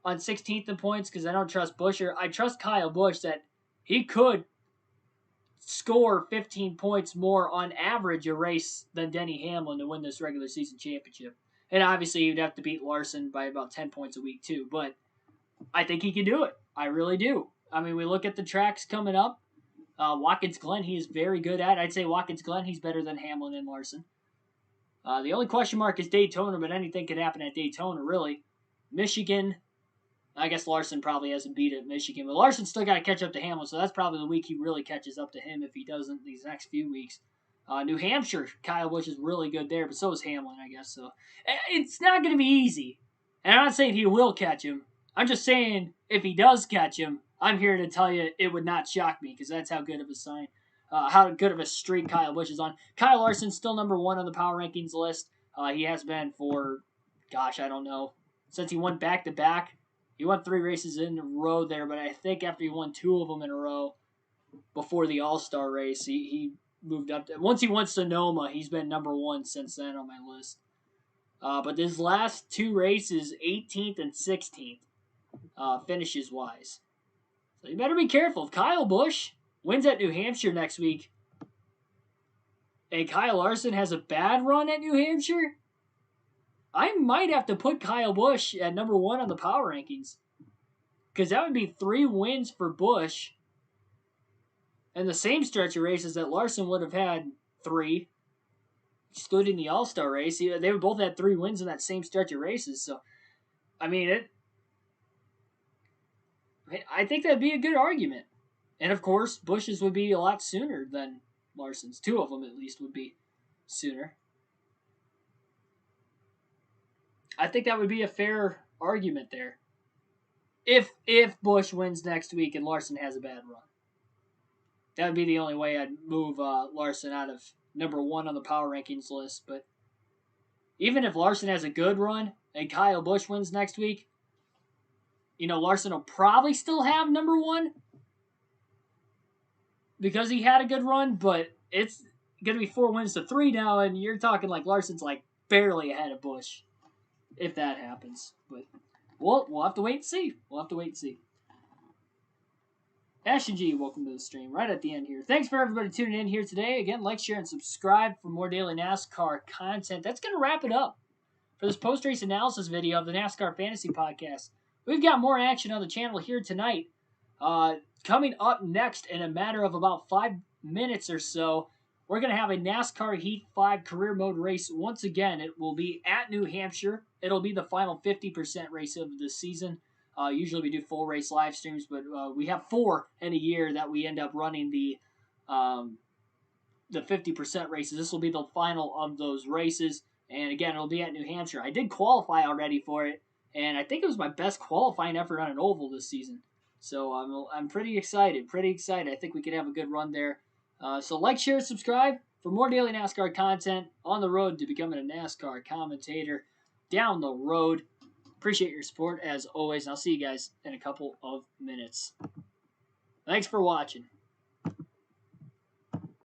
on 16th in points because I don't trust Buescher. I trust Kyle Busch that he could score 15 points more on average a race than Denny Hamlin to win this regular season championship. And obviously, you'd have to beat Larson by about 10 points a week, too. But I think he can do it. I really do. I mean, we look at the tracks coming up. Watkins Glen, he is very good at. I'd say Watkins Glen, he's better than Hamlin and Larson. The only question mark is Daytona, but anything could happen at Daytona, really. Michigan, I guess Larson probably hasn't beat it at Michigan, but Larson's still got to catch up to Hamlin, so that's probably the week he really catches up to him if he doesn't these next few weeks. New Hampshire, Kyle Busch is really good there, but so is Hamlin, I guess. So it's not going to be easy. And I'm not saying he will catch him. I'm just saying if he does catch him, I'm here to tell you it would not shock me because that's how good of a sign, how good of a streak Kyle Busch is on. Kyle Larson's still number 1 on the power rankings list. He has been for, I don't know, since he won back-to-back. He won 3 races in a row there, but I think after he won 2 of them in a row before the All-Star race, he moved up. Once he won Sonoma, he's been number 1 since then on my list. But his last 2 races, 18th and 16th, finishes-wise. So you better be careful. If Kyle Busch wins at New Hampshire next week, and Kyle Larson has a bad run at New Hampshire, I might have to put Kyle Busch at number 1 on the power rankings. Because that would be 3 wins for Busch. And the same stretch of races that Larson would have had 3, excluding the All-Star race. They would both had 3 wins in that same stretch of races. So, I mean, I think that'd be a good argument. And, of course, Busch's would be a lot sooner than Larson's. 2 of them, at least, would be sooner. I think that would be a fair argument there. If Busch wins next week and Larson has a bad run. That would be the only way I'd move Larson out of number 1 on the power rankings list. But even if Larson has a good run and Kyle Busch wins next week, Larson will probably still have number 1 because he had a good run, but it's going to be 4 wins to 3 now, and you're talking like Larson's like barely ahead of Busch if that happens. But we'll have to wait and see. Ashton G, welcome to the stream right at the end here. Thanks for everybody tuning in here today. Again, like, share, and subscribe for more daily NASCAR content. That's going to wrap it up for this post-race analysis video of the NASCAR Fantasy Podcast. We've got more action on the channel here tonight. Coming up next in a matter of about 5 minutes or so, we're going to have a NASCAR Heat 5 career mode race. Once again, it will be at New Hampshire. It'll be the final 50% race of the season. Usually we do full race live streams, but we have 4 in a year that we end up running the 50% races. This will be the final of those races. And again, it'll be at New Hampshire. I did qualify already for it, and I think it was my best qualifying effort on an oval this season. So I'm pretty excited. Pretty excited. I think we could have a good run there. So like, share, subscribe for more daily NASCAR content on the road to becoming a NASCAR commentator down the road. Appreciate your support as always, and I'll see you guys in a couple of minutes. Thanks for watching.